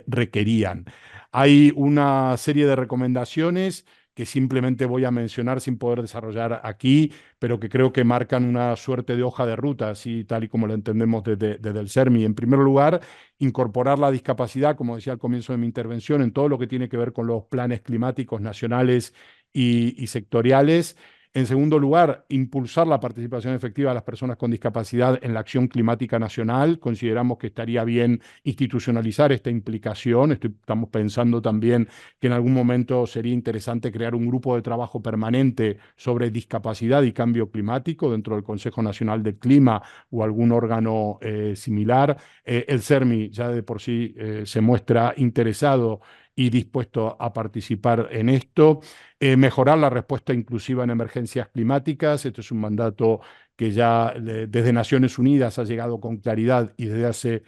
requerían. Hay una serie de recomendaciones que simplemente voy a mencionar sin poder desarrollar aquí, pero que creo que marcan una suerte de hoja de ruta, así tal y como lo entendemos desde el SERMI. En primer lugar, incorporar la discapacidad, como decía al comienzo de mi intervención, en todo lo que tiene que ver con los planes climáticos nacionales y sectoriales. En segundo lugar, impulsar la participación efectiva de las personas con discapacidad en la acción climática nacional. Consideramos que estaría bien institucionalizar esta implicación. Estamos pensando también que en algún momento sería interesante crear un grupo de trabajo permanente sobre discapacidad y cambio climático dentro del Consejo Nacional del Clima o algún órgano similar. El SERMI ya de por sí se muestra interesado y dispuesto a participar en esto. Mejorar la respuesta inclusiva en emergencias climáticas. Este es un mandato que ya desde Naciones Unidas ha llegado con claridad y desde hace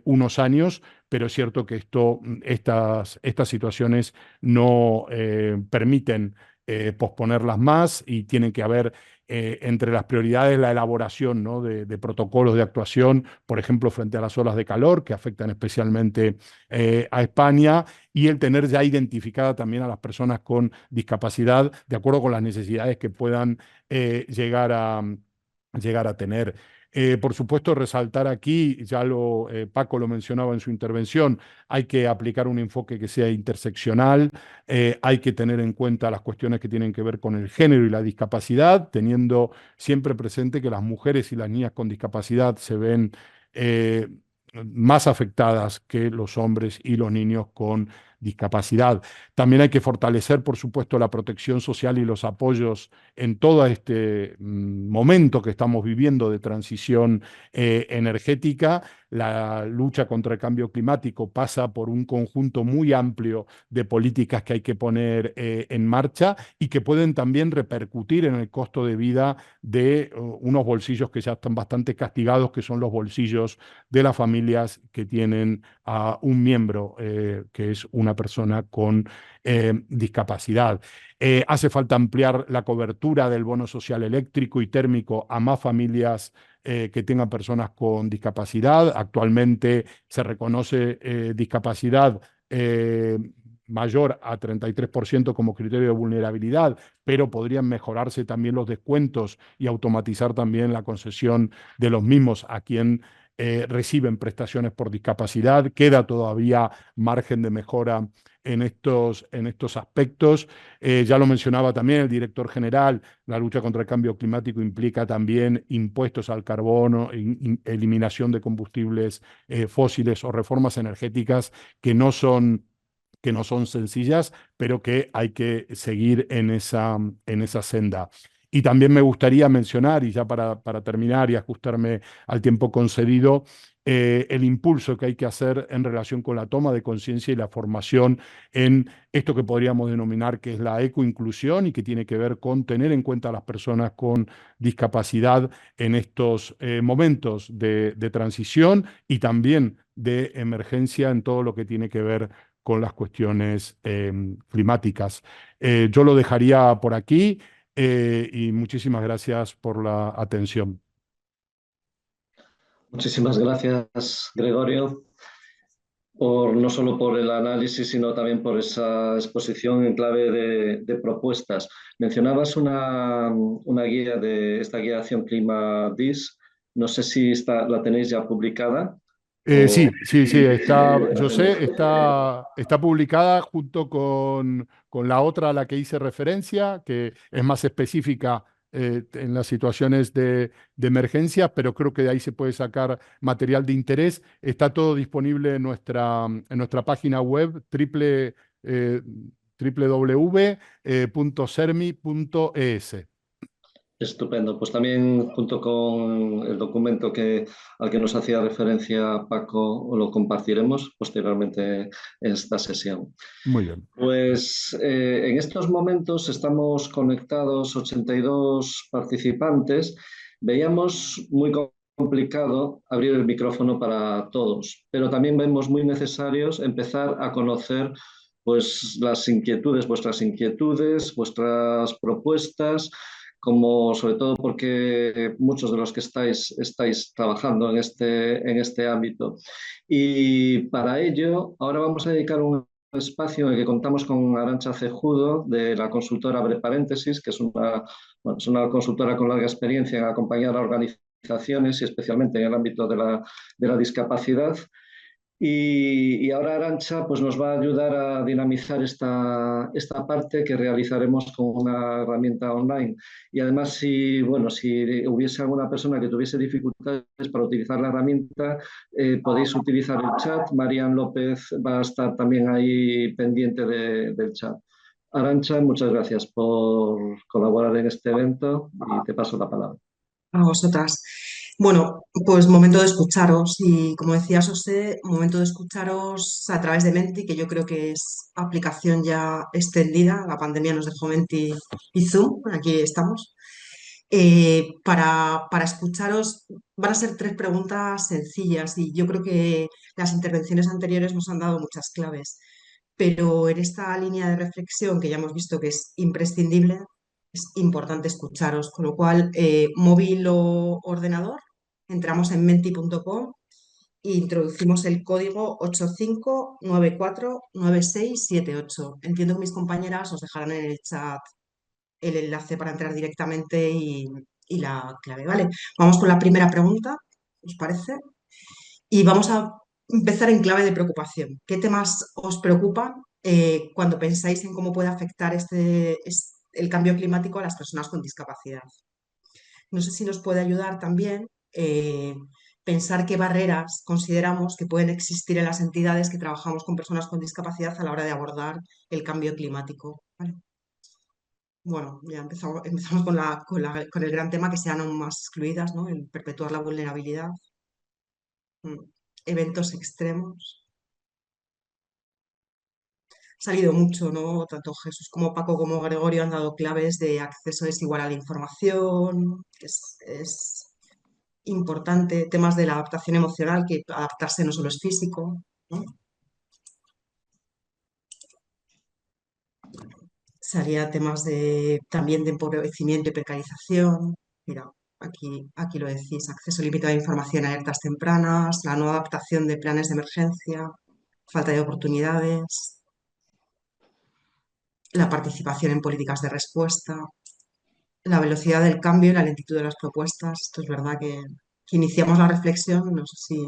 unos años, pero es cierto que estas situaciones no permiten posponerlas más, y tienen que haber entre las prioridades la elaboración, ¿no? de protocolos de actuación, por ejemplo, frente a las olas de calor que afectan especialmente a España, y el tener ya identificada también a las personas con discapacidad de acuerdo con las necesidades que puedan llegar a tener. Por supuesto, resaltar aquí, ya Paco lo mencionaba en su intervención, hay que aplicar un enfoque que sea interseccional, hay que tener en cuenta las cuestiones que tienen que ver con el género y la discapacidad, teniendo siempre presente que las mujeres y las niñas con discapacidad se ven eh, más afectadas que los hombres y los niños con discapacidad. También hay que fortalecer, por supuesto, la protección social y los apoyos en todo este momento que estamos viviendo de transición energética. La lucha contra el cambio climático pasa por un conjunto muy amplio de políticas que hay que poner en marcha y que pueden también repercutir en el costo de vida de unos bolsillos que ya están bastante castigados, que son los bolsillos de las familias que tienen a un miembro que es una persona con discapacidad. Hace falta ampliar la cobertura del bono social eléctrico y térmico a más familias que tengan personas con discapacidad. Actualmente se reconoce discapacidad mayor a 33% como criterio de vulnerabilidad, pero podrían mejorarse también los descuentos y automatizar también la concesión de los mismos a quien reciben prestaciones por discapacidad. Queda todavía margen de mejora en estos aspectos. Ya lo mencionaba también el director general, la lucha contra el cambio climático implica también impuestos al carbono, eliminación de combustibles fósiles o reformas energéticas que no son sencillas, pero que hay que seguir en esa senda. Y también me gustaría mencionar, y ya para terminar y ajustarme al tiempo concedido, el impulso que hay que hacer en relación con la toma de conciencia y la formación en esto que podríamos denominar que es la ecoinclusión y que tiene que ver con tener en cuenta a las personas con discapacidad en estos momentos de transición y también de emergencia en todo lo que tiene que ver con las cuestiones climáticas. Yo lo dejaría por aquí y muchísimas gracias por la atención. Muchísimas gracias, Gregorio, no solo por el análisis, sino también por esa exposición en clave de propuestas. Mencionabas una guía de esta guía de acción Clima DIS. No sé si la tenéis ya publicada. Sí, yo sé, está publicada junto con la otra a la que hice referencia, que es más específica en las situaciones de emergencia, pero creo que de ahí se puede sacar material de interés. Está todo disponible en nuestra página web www.sermi.es. Estupendo. Pues también junto con el documento al que nos hacía referencia Paco, lo compartiremos posteriormente en esta sesión. Muy bien. Pues en estos momentos estamos conectados 82 participantes. Veíamos muy complicado abrir el micrófono para todos, pero también vemos muy necesarios empezar a conocer pues, vuestras inquietudes, vuestras propuestas, como sobre todo porque muchos de los que estáis trabajando en este ámbito. Y para ello, ahora vamos a dedicar un espacio en el que contamos con Arantxa Cejudo, de la consultora Abre Paréntesis, que es una consultora con larga experiencia en acompañar a organizaciones y especialmente en el ámbito de la discapacidad. Y ahora Arantxa pues, nos va a ayudar a dinamizar esta parte que realizaremos con una herramienta online. Y además, si hubiese alguna persona que tuviese dificultades para utilizar la herramienta, podéis utilizar el chat. Marian López va a estar también ahí pendiente del chat. Arantxa, muchas gracias por colaborar en este evento y te paso la palabra. A vosotras. Bueno, pues momento de escucharos y como decía José, momento de escucharos a través de Menti, que yo creo que es aplicación ya extendida. La pandemia nos dejó Menti y Zoom, aquí estamos. Para escucharos van a ser 3 preguntas sencillas y yo creo que las intervenciones anteriores nos han dado muchas claves, pero en esta línea de reflexión que ya hemos visto que es imprescindible, es importante escucharos, con lo cual, móvil o ordenador, entramos en menti.com e introducimos el código 85949678. Entiendo que mis compañeras os dejarán en el chat el enlace para entrar directamente y y la clave, ¿vale? Vamos con la primera pregunta, ¿os parece? Y vamos a empezar en clave de preocupación. ¿Qué temas os preocupan cuando pensáis en cómo puede afectar el cambio climático a las personas con discapacidad? No sé si nos puede ayudar también pensar qué barreras consideramos que pueden existir en las entidades que trabajamos con personas con discapacidad a la hora de abordar el cambio climático, ¿vale? Bueno, ya empezamos con el gran tema, que sean aún más excluidas, ¿no? El perpetuar la vulnerabilidad. Eventos extremos. Ha salido mucho, ¿no? Tanto Jesús como Paco como Gregorio han dado claves de acceso desigual a la información, que es importante, temas de la adaptación emocional, que adaptarse no solo es físico, ¿no? Salía temas también de empobrecimiento y precarización. Mira, aquí lo decís, acceso limitado a información, alertas tempranas, la no adaptación de planes de emergencia, falta de oportunidades, la participación en políticas de respuesta, la velocidad del cambio y la lentitud de las propuestas. Esto es verdad que iniciamos la reflexión, no sé si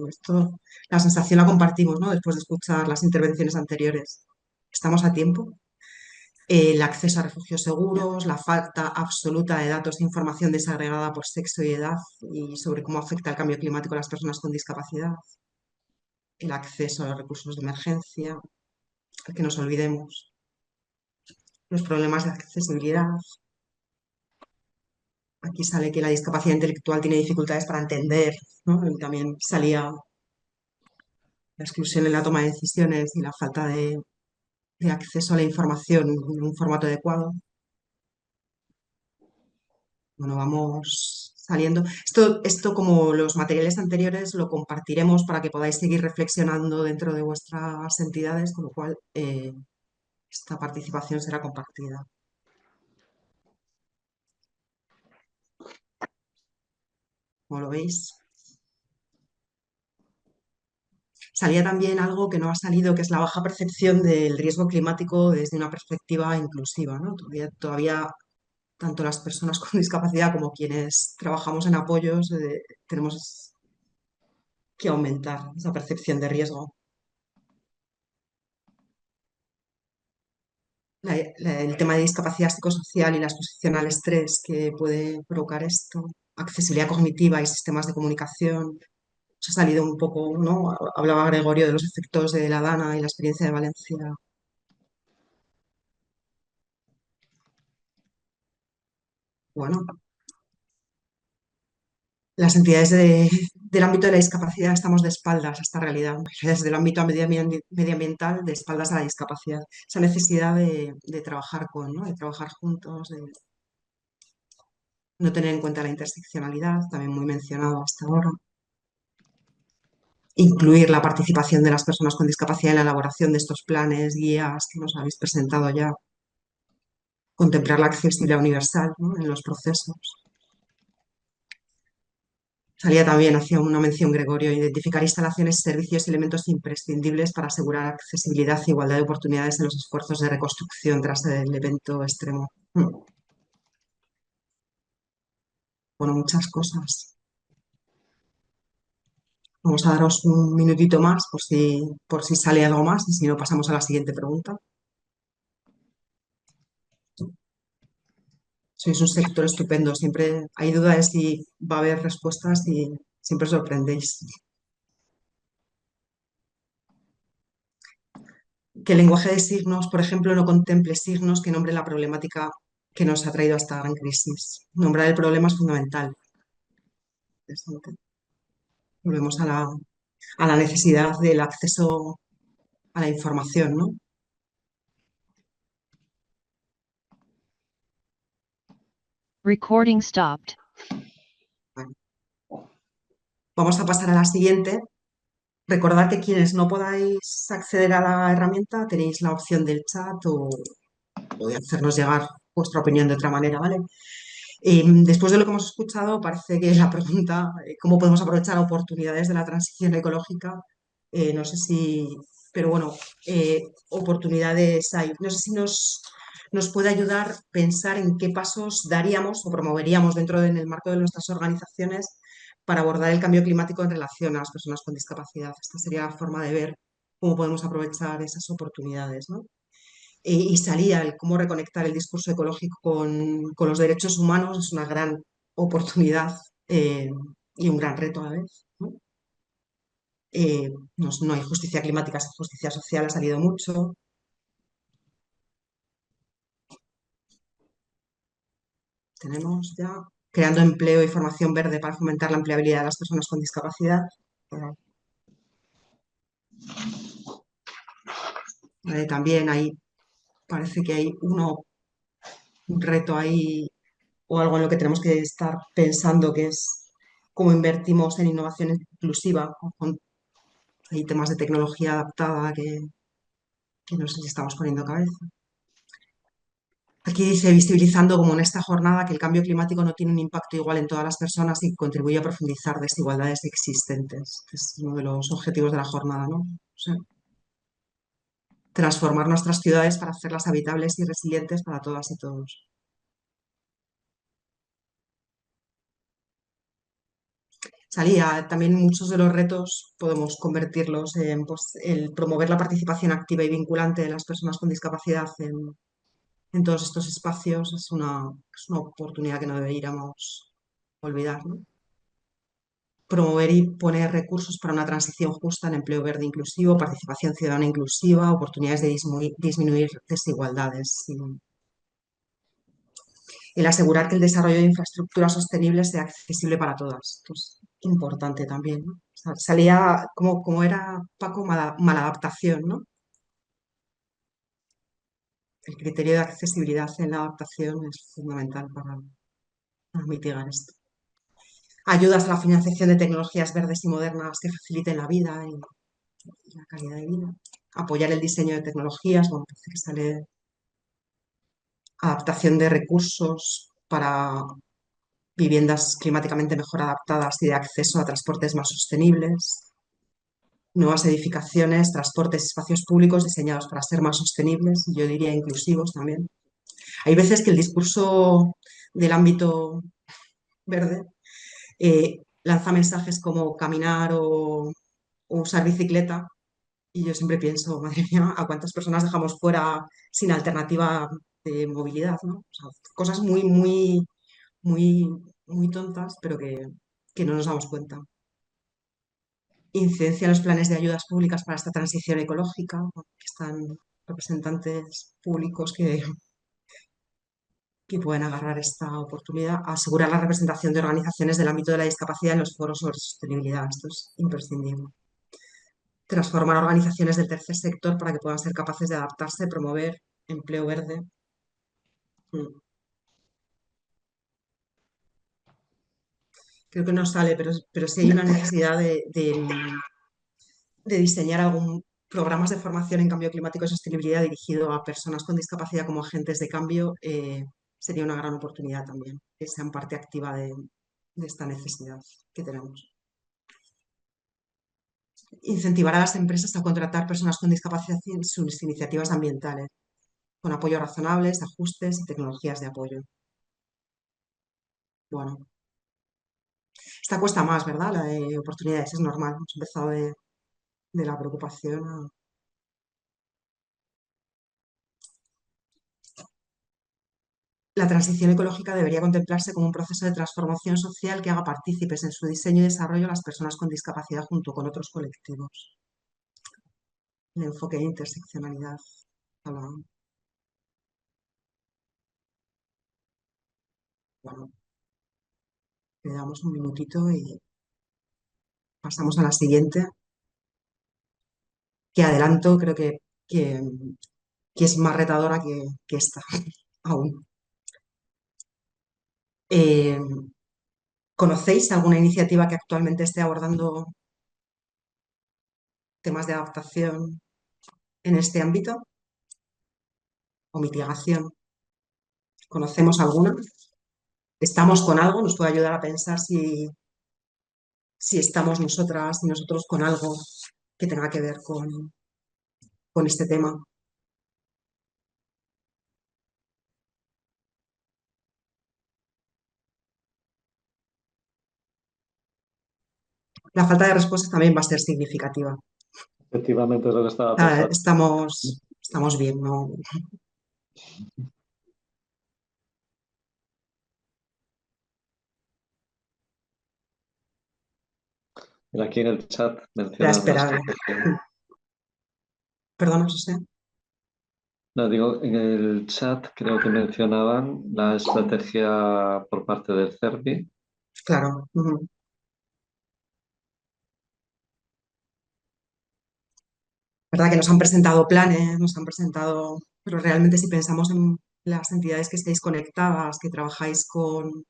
la sensación la compartimos, ¿no? Después de escuchar las intervenciones anteriores. ¿Estamos a tiempo? El acceso a refugios seguros, la falta absoluta de datos de información desagregada por sexo y edad y sobre cómo afecta el cambio climático a las personas con discapacidad, el acceso a los recursos de emergencia, que nos olvidemos, los problemas de accesibilidad. Aquí sale que la discapacidad intelectual tiene dificultades para entender, ¿no? Y también salía la exclusión en la toma de decisiones y la falta de acceso a la información en un formato adecuado. Bueno, vamos saliendo. Esto, como los materiales anteriores, lo compartiremos para que podáis seguir reflexionando dentro de vuestras entidades, con lo cual esta participación será compartida. Como lo veis. Salía también algo que no ha salido, que es la baja percepción del riesgo climático desde una perspectiva inclusiva, ¿no? Todavía tanto las personas con discapacidad como quienes trabajamos en apoyos tenemos que aumentar esa percepción de riesgo. El tema de discapacidad psicosocial y la exposición al estrés que puede provocar esto, accesibilidad cognitiva y sistemas de comunicación. Se ha salido un poco, ¿no? Hablaba Gregorio de los efectos de la Dana y la experiencia de Valencia. Bueno, las entidades del ámbito de la discapacidad estamos de espaldas a esta realidad, desde el ámbito medioambiental, de espaldas a la discapacidad. Esa necesidad de trabajar ¿no? De trabajar juntos, de no tener en cuenta la interseccionalidad, también muy mencionado hasta ahora. Incluir la participación de las personas con discapacidad en la elaboración de estos planes, guías que nos habéis presentado ya. Contemplar la accesibilidad universal, ¿no? En los procesos. Salía también, hacía una mención Gregorio, identificar instalaciones, servicios y elementos imprescindibles para asegurar accesibilidad e igualdad de oportunidades en los esfuerzos de reconstrucción tras el evento extremo. Bueno, muchas cosas. Vamos a daros un minutito más por si sale algo más y si no pasamos a la siguiente pregunta. Sois un sector estupendo, siempre hay dudas de si va a haber respuestas y siempre sorprendéis. Que el lenguaje de signos, por ejemplo, no contemple signos que nombren la problemática que nos ha traído a esta gran crisis. Nombrar el problema es fundamental. Volvemos a la necesidad del acceso a la información, ¿no? Recording stopped. Bueno. Vamos a pasar a la siguiente. Recordad que quienes no podáis acceder a la herramienta tenéis la opción del chat o de hacernos llegar vuestra opinión de otra manera, ¿vale? Después de lo que hemos escuchado, parece que la pregunta, ¿cómo podemos aprovechar oportunidades de la transición ecológica? No sé si, pero bueno, oportunidades hay. No sé si nos nos puede ayudar a pensar en qué pasos daríamos o promoveríamos en el marco de nuestras organizaciones para abordar el cambio climático en relación a las personas con discapacidad. Esta sería la forma de ver cómo podemos aprovechar esas oportunidades, ¿no? Y salía el cómo reconectar el discurso ecológico con los derechos humanos es una gran oportunidad y un gran reto a la vez, ¿no? No hay justicia climática, sin justicia social ha salido mucho. Tenemos ya creando empleo y formación verde para fomentar la empleabilidad de las personas con discapacidad. También ahí parece que hay un reto ahí o algo en lo que tenemos que estar pensando, que es cómo invertimos en innovación inclusiva. Hay temas de tecnología adaptada que no sé si estamos poniendo cabeza. Aquí dice, visibilizando como en esta jornada que el cambio climático no tiene un impacto igual en todas las personas y contribuye a profundizar desigualdades existentes. Es uno de los objetivos de la jornada, ¿no? O sea, transformar nuestras ciudades para hacerlas habitables y resilientes para todas y todos. Salía también muchos de los retos podemos convertirlos en pues, el promover la participación activa y vinculante de las personas con discapacidad en todos estos espacios es una oportunidad que no deberíamos olvidar, ¿no? Promover y poner recursos para una transición justa en empleo verde inclusivo, participación ciudadana inclusiva, oportunidades de disminuir desigualdades. El asegurar que el desarrollo de infraestructuras sostenibles sea accesible para todas. Esto es importante también, ¿no? O sea, salía como era Paco, maladaptación, ¿no? El criterio de accesibilidad en la adaptación es fundamental para mitigar esto. Ayudas a la financiación de tecnologías verdes y modernas que faciliten la vida y la calidad de vida. Apoyar el diseño de tecnologías, bueno, parece que sale adaptación de recursos para viviendas climáticamente mejor adaptadas y de acceso a transportes más sostenibles. Nuevas edificaciones, transportes y espacios públicos diseñados para ser más sostenibles y yo diría inclusivos también. Hay veces que el discurso del ámbito verde lanza mensajes como caminar o usar bicicleta y yo siempre pienso, madre mía, ¿a cuántas personas dejamos fuera sin alternativa de movilidad, ¿no? O sea, cosas muy, muy tontas, pero que no nos damos cuenta. Incidencia en los planes de ayudas públicas para esta transición ecológica, que están representantes públicos que pueden agarrar esta oportunidad. Asegurar la representación de organizaciones del ámbito de la discapacidad en los foros sobre sostenibilidad. Esto es imprescindible. Transformar organizaciones del tercer sector para que puedan ser capaces de adaptarse, promover empleo verde. Creo que no sale, pero sí hay una necesidad de diseñar programas de formación en cambio climático y sostenibilidad dirigido a personas con discapacidad como agentes de cambio. Sería una gran oportunidad también, que sean parte activa de esta necesidad que tenemos. Incentivar a las empresas a contratar personas con discapacidad en sus iniciativas ambientales, con apoyos razonables, ajustes y tecnologías de apoyo. Bueno, esta cuesta más, ¿verdad? La de oportunidades, es normal. Hemos empezado de la preocupación a... La transición ecológica debería contemplarse como un proceso de transformación social que haga partícipes en su diseño y desarrollo a las personas con discapacidad junto con otros colectivos. El enfoque de interseccionalidad. Bueno, le damos un minutito y pasamos a la siguiente, que adelanto, creo que es más retadora que esta aún. ¿Conocéis alguna iniciativa que actualmente esté abordando temas de adaptación en este ámbito o mitigación? ¿Conocemos alguna? ¿Estamos con algo? ¿Nos puede ayudar a pensar si estamos nosotras y nosotros con algo que tenga que ver con este tema? La falta de respuesta también va a ser significativa. Efectivamente es lo que estaba pensando. Estamos bien, ¿no? Mira, aquí en el chat Era mencionan la esperable. estrategia. Perdona, José. No, digo, en el chat creo que mencionaban la estrategia por parte del CERVI. Claro. Ujú. Verdad que nos han presentado planes, pero realmente si pensamos en las entidades que estáis conectadas, que trabajáis con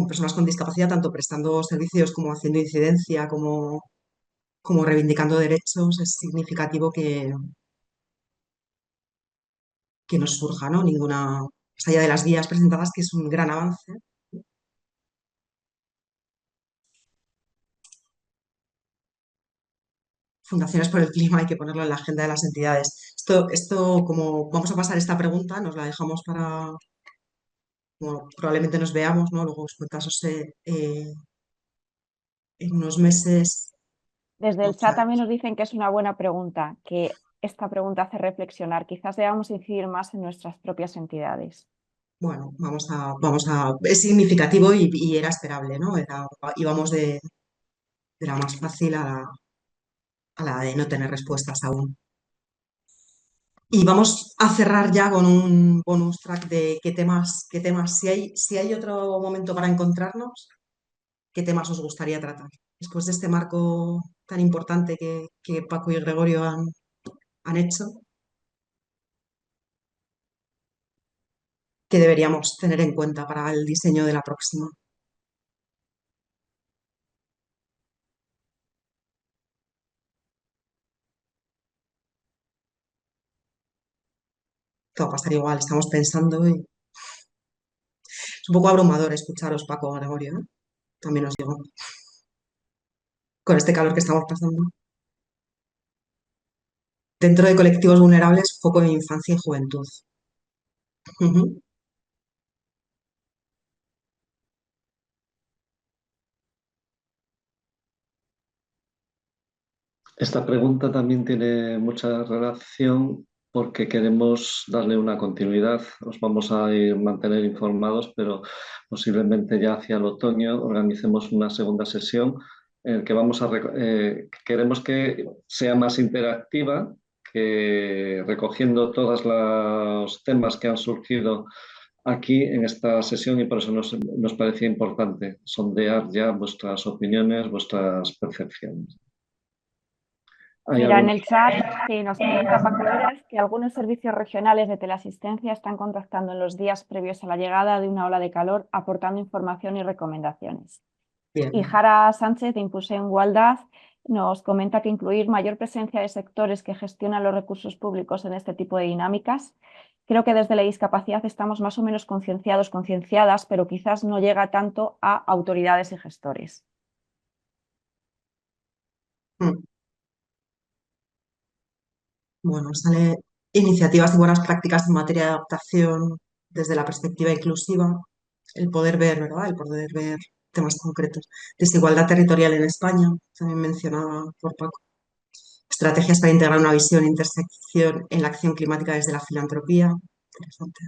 personas con discapacidad, tanto prestando servicios como haciendo incidencia, como reivindicando derechos, es significativo que nos surja, ¿no? Ninguna, más allá de las guías presentadas, que es un gran avance. Fundaciones por el Clima hay que ponerlo en la agenda de las entidades. Esto, como vamos a pasar esta pregunta, nos la dejamos para, como probablemente nos veamos, ¿no? Luego os cuentas, en unos meses. Desde el O sea, chat también nos dicen que es una buena pregunta, que esta pregunta hace reflexionar. Quizás debamos incidir más en nuestras propias entidades. bueno, es significativo y era esperable, ¿no? Íbamos de la más fácil a la de no tener respuestas aún. Y vamos a cerrar ya con un bonus track de qué temas, si hay otro momento para encontrarnos, qué temas os gustaría tratar. Después de este marco tan importante que Paco y Gregorio han hecho, que deberíamos tener en cuenta para el diseño de la próxima. Todo va a pasar igual, estamos pensando y es un poco abrumador escucharos, Paco, Gregorio, ¿eh? También os digo, con este calor que estamos pasando. Dentro de colectivos vulnerables, foco en infancia y juventud. Ujú. Esta pregunta también tiene mucha relación porque queremos darle una continuidad. Os vamos a mantener informados, pero posiblemente ya hacia el otoño organicemos una segunda sesión en la que queremos que sea más interactiva, que recogiendo todos los temas que han surgido aquí en esta sesión, y por eso nos parecía importante sondear ya vuestras opiniones, vuestras percepciones. Mira, en el chat sí, nos comenta Paco Eras que algunos servicios regionales de teleasistencia están contactando en los días previos a la llegada de una ola de calor, aportando información y recomendaciones. Bien. Y Jara Sánchez de Impulsión Igualdad nos comenta que incluir mayor presencia de sectores que gestionan los recursos públicos en este tipo de dinámicas. Creo que desde la discapacidad estamos más o menos concienciadas, pero quizás no llega tanto a autoridades y gestores. Mm. Bueno, sale iniciativas y buenas prácticas en materia de adaptación desde la perspectiva inclusiva, el poder ver, ¿verdad? El poder ver temas concretos. Desigualdad territorial en España, también mencionaba por Paco. Estrategias para integrar una visión e intersección en la acción climática desde la filantropía. Interesante.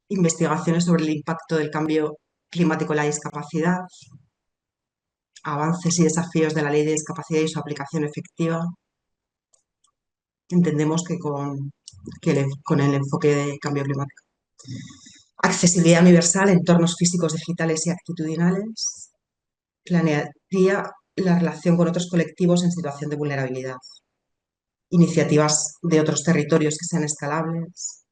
Investigaciones sobre el impacto del cambio climático en la discapacidad. Avances y desafíos de la ley de discapacidad y su aplicación efectiva. Entendemos que con el enfoque de cambio climático. Accesibilidad universal, entornos físicos, digitales y actitudinales. Planearía la relación con otros colectivos en situación de vulnerabilidad. Iniciativas de otros territorios que sean escalables.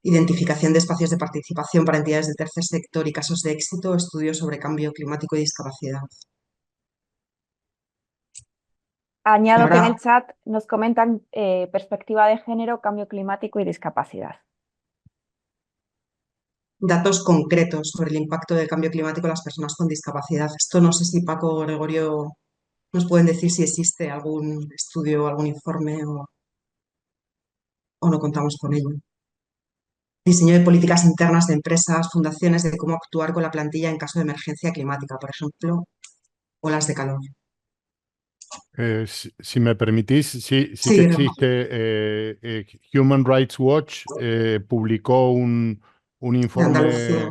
Identificación de espacios de participación para entidades del tercer sector y casos de éxito. Estudios sobre cambio climático y discapacidad. Añado que en Ahora, el chat nos comentan perspectiva de género, cambio climático y discapacidad. datos concretos sobre el impacto del cambio climático en las personas con discapacidad. Esto no sé si Paco o Gregorio nos pueden decir si existe algún estudio, algún informe o no contamos con ello. diseño de políticas internas de empresas, fundaciones, de cómo actuar con la plantilla en caso de emergencia climática, por ejemplo, olas de calor. Si me permitís, sí que Sí, existe. Human Rights Watch publicó un de Andalucía.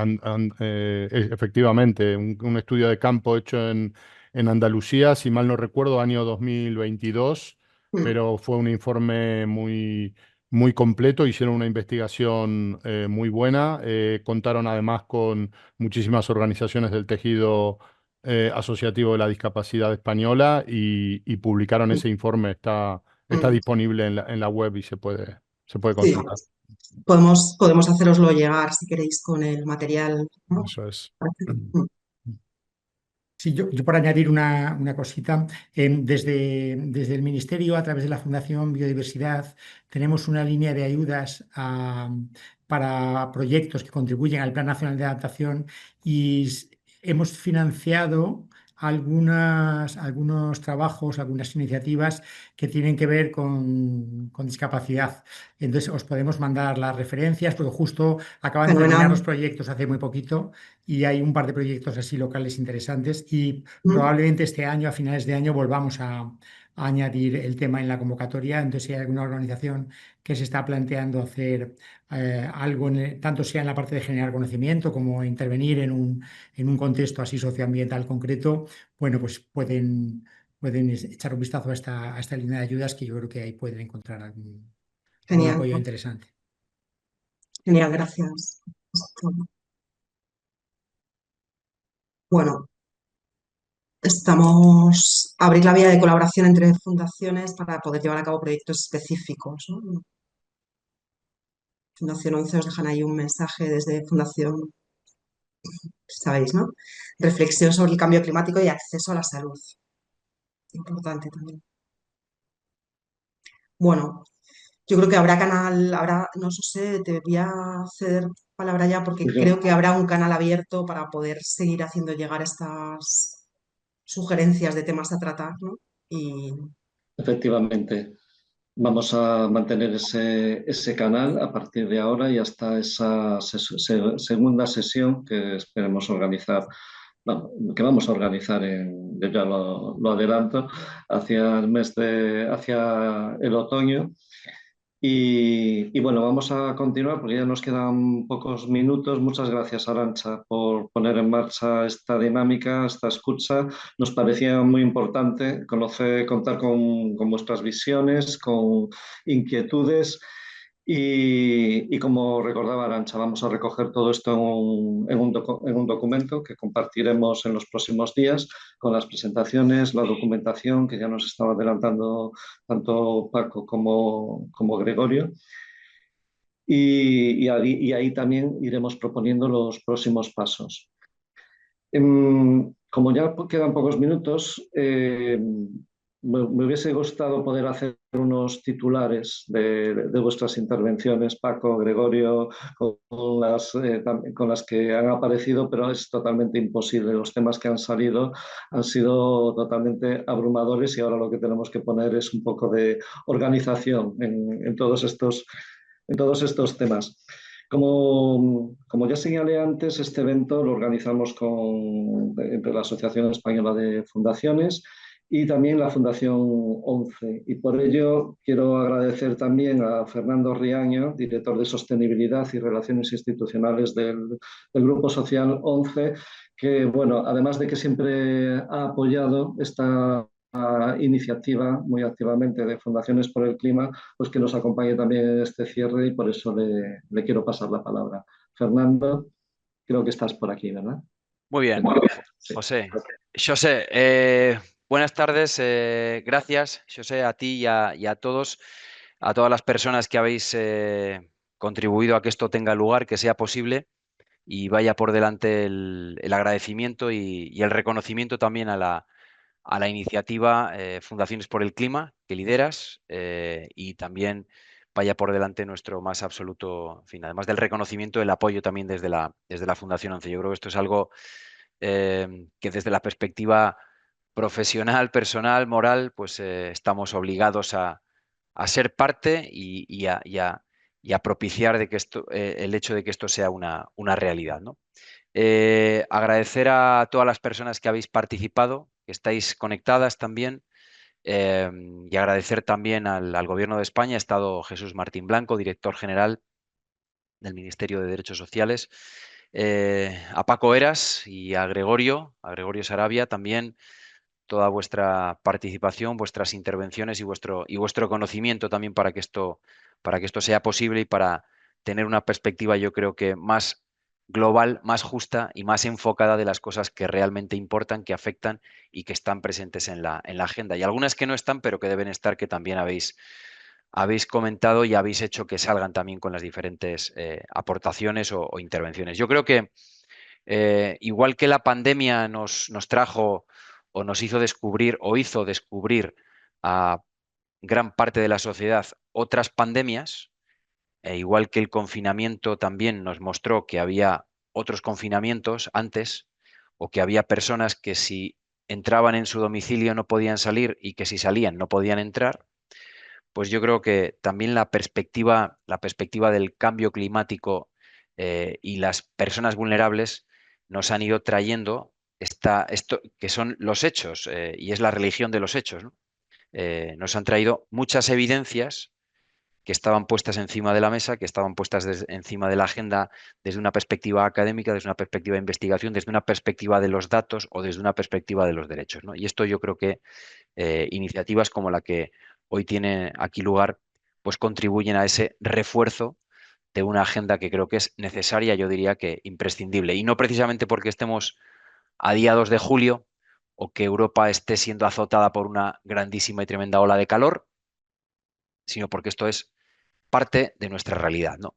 informe, efectivamente, un estudio de campo hecho en Andalucía, si mal no recuerdo, año 2022, pero fue un informe muy completo, hicieron una investigación muy buena, contaron además con muchísimas organizaciones del tejido asociativo de la discapacidad española y publicaron ese informe. Está disponible en la web y se puede Sí, consultar. podemos hacéroslo llegar si queréis con el material, ¿no? Eso es. Sí, yo por añadir una cosita, desde el Ministerio, a través de la Fundación Biodiversidad, tenemos una línea de ayudas para proyectos que contribuyen al Plan Nacional de Adaptación y hemos financiado algunos trabajos, algunas iniciativas que tienen que ver con discapacidad. Entonces, os podemos mandar las referencias, porque justo acaban de terminar los Fenomenal. proyectos hace muy poquito y hay un par de proyectos así locales interesantes y probablemente este año, a finales de año, volvamos a añadir el tema en la convocatoria. Entonces, si hay alguna organización que se está planteando hacer algo, tanto sea en la parte de generar conocimiento como intervenir en un contexto así socioambiental concreto, bueno, pues pueden echar un vistazo a esta línea de ayudas, que yo creo que ahí pueden encontrar algún Genial, apoyo interesante. genial, gracias. Bueno, abrir la vía de colaboración entre fundaciones para poder llevar a cabo proyectos específicos, ¿no? Fundación 11 os dejan ahí un mensaje desde Fundación, sabéis, ¿no? Reflexión sobre el cambio climático y acceso a la salud. Importante también. Bueno, yo creo que no sé, te voy a ceder palabra ya porque creo que habrá un canal abierto para poder seguir haciendo llegar estas sugerencias de temas a tratar, ¿no? Y Efectivamente, vamos a mantener ese canal a partir de ahora y hasta esa segunda sesión que esperemos organizar, bueno, que vamos a organizar yo ya lo adelanto, hacia el otoño. Y bueno, vamos a continuar porque ya nos quedan pocos minutos. Muchas gracias, Arantxa, por poner en marcha esta dinámica, esta escucha. Nos parecía muy importante contar con vuestras visiones, con inquietudes. Y como recordaba Arantxa, vamos a recoger todo esto en un documento que compartiremos en los próximos días con las presentaciones, la documentación que ya nos estaba adelantando tanto Paco como Gregorio. Y ahí también iremos proponiendo los próximos pasos. Como ya quedan pocos minutos, me hubiese gustado poder hacer unos titulares de vuestras intervenciones, Paco, Gregorio, con las que han aparecido, pero es totalmente imposible. Los temas que han salido han sido totalmente abrumadores y ahora lo que tenemos que poner es un poco de organización en todos estos temas. Como ya señalé antes, este evento lo organizamos entre la Asociación Española de Fundaciones y también la Fundación 11. Y por ello quiero agradecer también a Fernando Riaño, director de Sostenibilidad y Relaciones Institucionales del Grupo Social 11, que, bueno, además de que siempre ha apoyado esta iniciativa muy activamente de Fundaciones por el Clima, pues que nos acompañe también en este cierre y por eso le quiero pasar la palabra. Fernando, creo que estás por aquí, ¿verdad? Muy bien, Sí. José, buenas tardes, gracias, José, a ti y a todas las personas que habéis contribuido a que esto tenga lugar, que sea posible y vaya por delante el agradecimiento y el reconocimiento también a la iniciativa Fundaciones por el Clima, que lideras, y también vaya por delante nuestro más absoluto, en fin, además del reconocimiento, el apoyo también desde la Fundación 11. Yo creo que esto es algo que desde la perspectiva profesional, personal, moral, pues estamos obligados a ser parte y a y a propiciar de que el hecho de que esto sea una realidad, ¿no? Agradecer a todas las personas que habéis participado, que estáis conectadas también, y agradecer también al Gobierno de España. Ha estado Jesús Martín Blanco, director general del Ministerio de Derechos Sociales, a Paco Eras y a Gregorio Sarabia también, toda vuestra participación, vuestras intervenciones y vuestro conocimiento también para que esto sea posible y para tener una perspectiva, yo creo que más global, más justa y más enfocada de las cosas que realmente importan, que afectan y que están presentes en la agenda. Y algunas que no están, pero que deben estar, que también habéis comentado y habéis hecho que salgan también con las diferentes aportaciones o intervenciones. Yo creo que igual que la pandemia nos trajo o nos hizo descubrir o hizo descubrir a gran parte de la sociedad otras pandemias, igual que el confinamiento también nos mostró que había otros confinamientos antes, o que había personas que si entraban en su domicilio no podían salir y que si salían no podían entrar, pues yo creo que también la perspectiva del cambio climático y las personas vulnerables nos han ido trayendo esto que son los hechos, y es la religión de los hechos, ¿no? Nos han traído muchas evidencias que estaban puestas encima de la mesa, que estaban puestas encima de la agenda desde una perspectiva académica, desde una perspectiva de investigación, desde una perspectiva de los datos o desde una perspectiva de los derechos, ¿no? Y esto yo creo que iniciativas como la que hoy tiene aquí lugar, pues contribuyen a ese refuerzo de una agenda que creo que es necesaria, yo diría que imprescindible. Y no precisamente porque estemos a día 2 de julio o que Europa esté siendo azotada por una grandísima y tremenda ola de calor, sino porque esto es parte de nuestra realidad, ¿no?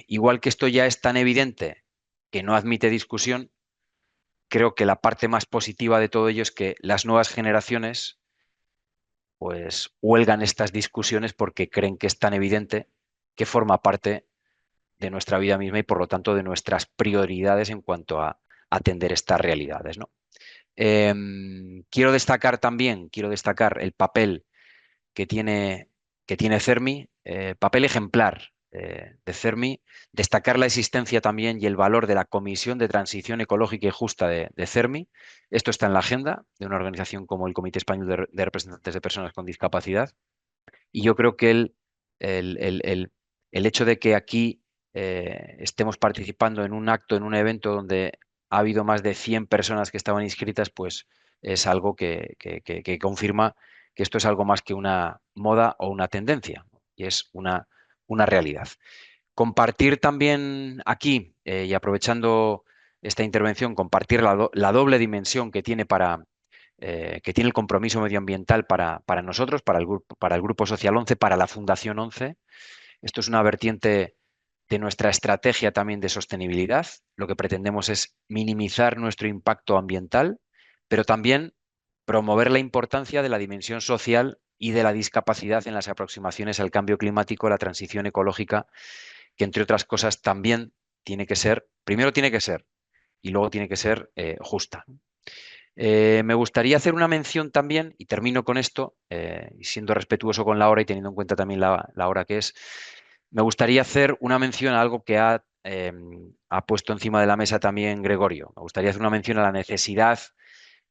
Igual que esto ya es tan evidente que no admite discusión, creo que la parte más positiva de todo ello es que las nuevas generaciones pues huelgan estas discusiones porque creen que es tan evidente que forma parte de nuestra vida misma y por lo tanto de nuestras prioridades en cuanto a atender estas realidades, ¿no? Quiero destacar el papel que tiene CERMI, papel ejemplar de CERMI, destacar la existencia también y el valor de la Comisión de Transición Ecológica y Justa de CERMI. Esto está en la agenda de una organización como el Comité Español de Representantes de Personas con Discapacidad. Y yo creo que el hecho de que aquí estemos participando en un acto, en un evento donde ha habido más de 100 personas que estaban inscritas, pues es algo que confirma que esto es algo más que una moda o una tendencia, y es una realidad. Compartir también aquí, y aprovechando esta intervención, compartir la doble dimensión que tiene que tiene el compromiso medioambiental para nosotros, para el Grupo Social 11, para la Fundación 11. Esto es una vertiente de nuestra estrategia también de sostenibilidad. Lo que pretendemos es minimizar nuestro impacto ambiental, pero también promover la importancia de la dimensión social y de la discapacidad en las aproximaciones al cambio climático, la transición ecológica, que entre otras cosas también primero tiene que ser y luego tiene que ser justa. Me gustaría hacer una mención también, y termino con esto, y siendo respetuoso con la hora y teniendo en cuenta también la hora que es, me gustaría hacer una mención a algo que ha puesto encima de la mesa también Gregorio. Me gustaría hacer una mención a la necesidad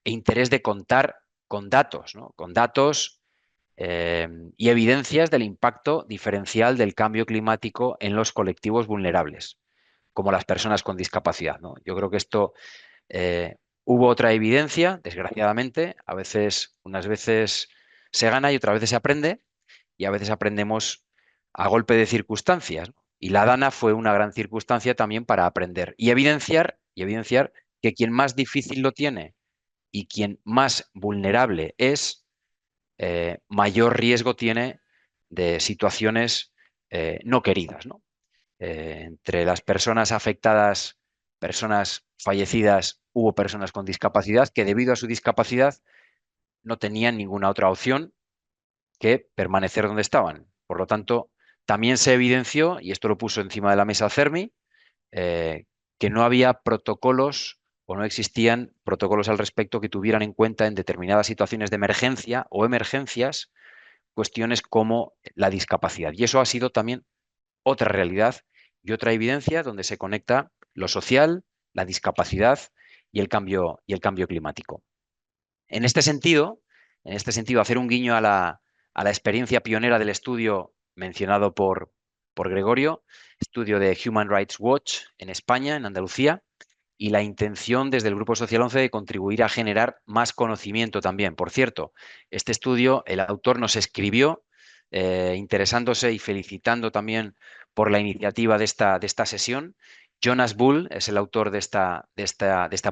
e interés de contar con datos, ¿no? Con datos y evidencias del impacto diferencial del cambio climático en los colectivos vulnerables, como las personas con discapacidad, ¿no? Yo creo que esto hubo otra evidencia, desgraciadamente, unas veces se gana y otras veces se aprende, y a veces aprendemos a golpe de circunstancias, ¿no? Y la DANA fue una gran circunstancia también para aprender y evidenciar que quien más difícil lo tiene y quien más vulnerable es, mayor riesgo tiene de situaciones no queridas, ¿no? Entre las personas afectadas, personas fallecidas, hubo personas con discapacidad que debido a su discapacidad no tenían ninguna otra opción que permanecer donde estaban. Por lo tanto, también se evidenció, y esto lo puso encima de la mesa CERMI, que no había protocolos o no existían protocolos al respecto que tuvieran en cuenta en determinadas situaciones de emergencia o emergencias cuestiones como la discapacidad. Y eso ha sido también otra realidad y otra evidencia donde se conecta lo social, la discapacidad y el cambio climático. En este sentido, hacer un guiño a la experiencia pionera del estudio mencionado por Gregorio, estudio de Human Rights Watch en España, en Andalucía, y la intención desde el Grupo Social 11 de contribuir a generar más conocimiento también. Por cierto, este estudio, el autor nos escribió interesándose y felicitando también por la iniciativa de esta sesión. Jonas Bull es el autor de esta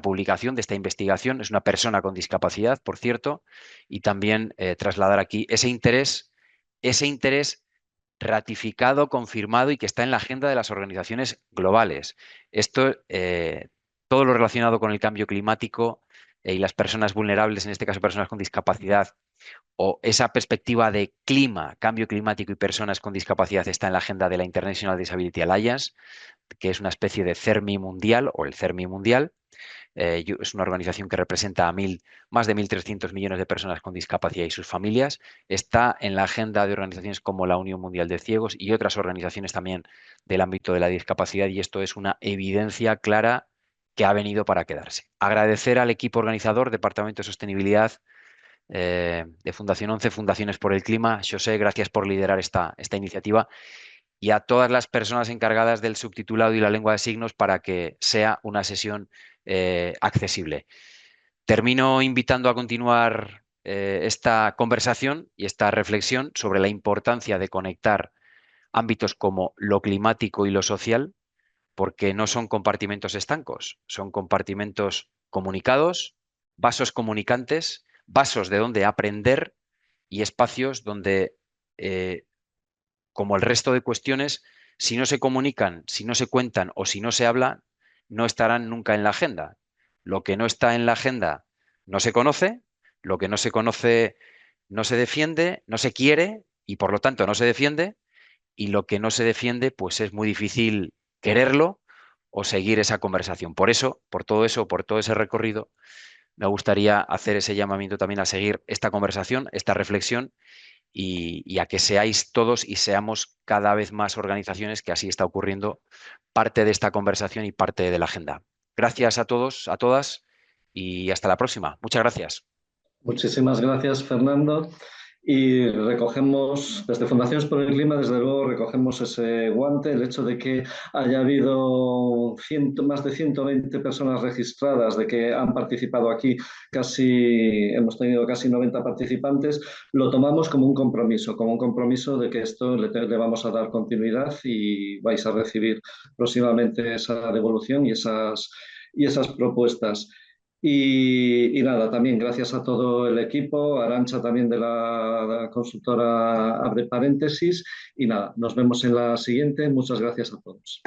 publicación, de esta investigación. Es una persona con discapacidad, por cierto, y también trasladar aquí ese interés ratificado, confirmado y que está en la agenda de las organizaciones globales. Esto, todo lo relacionado con el cambio climático y las personas vulnerables, en este caso personas con discapacidad, o esa perspectiva de clima, cambio climático y personas con discapacidad está en la agenda de la International Disability Alliance, que es una especie de CERMI mundial o el CERMI mundial. Es una organización que representa a más de 1.300 millones de personas con discapacidad y sus familias. Está en la agenda de organizaciones como la Unión Mundial de Ciegos y otras organizaciones también del ámbito de la discapacidad, y esto es una evidencia clara que ha venido para quedarse. Agradecer al equipo organizador, Departamento de Sostenibilidad de Fundación 11, Fundaciones por el Clima. José, gracias por liderar esta iniciativa, y a todas las personas encargadas del subtitulado y la lengua de signos para que sea una sesión accesible. Termino invitando a continuar esta conversación y esta reflexión sobre la importancia de conectar ámbitos como lo climático y lo social, porque no son compartimentos estancos, son compartimentos comunicados, vasos comunicantes, vasos de donde aprender y espacios donde, como el resto de cuestiones, si no se comunican, si no se cuentan o si no se habla, no estarán nunca en la agenda. Lo que no está en la agenda no se conoce, lo que no se conoce no se defiende, no se quiere y por lo tanto no se defiende, y lo que no se defiende pues es muy difícil quererlo o seguir esa conversación. Por eso, por todo ese recorrido, me gustaría hacer ese llamamiento también a seguir esta conversación, esta reflexión, y a que seáis todos y seamos cada vez más organizaciones, que así está ocurriendo, parte de esta conversación y parte de la agenda. Gracias a todos, a todas, y hasta la próxima. Muchas gracias. Muchísimas gracias, Fernando. Y recogemos, desde Fundaciones por el Clima, desde luego recogemos ese guante, el hecho de que haya habido más de 120 personas registradas, de que han participado aquí, hemos tenido casi 90 participantes, lo tomamos como un compromiso de que esto le vamos a dar continuidad y vais a recibir próximamente esa devolución y esas propuestas. Y nada, también gracias a todo el equipo, Arantxa también de la consultora Abre Paréntesis, y nada, nos vemos en la siguiente. Muchas gracias a todos.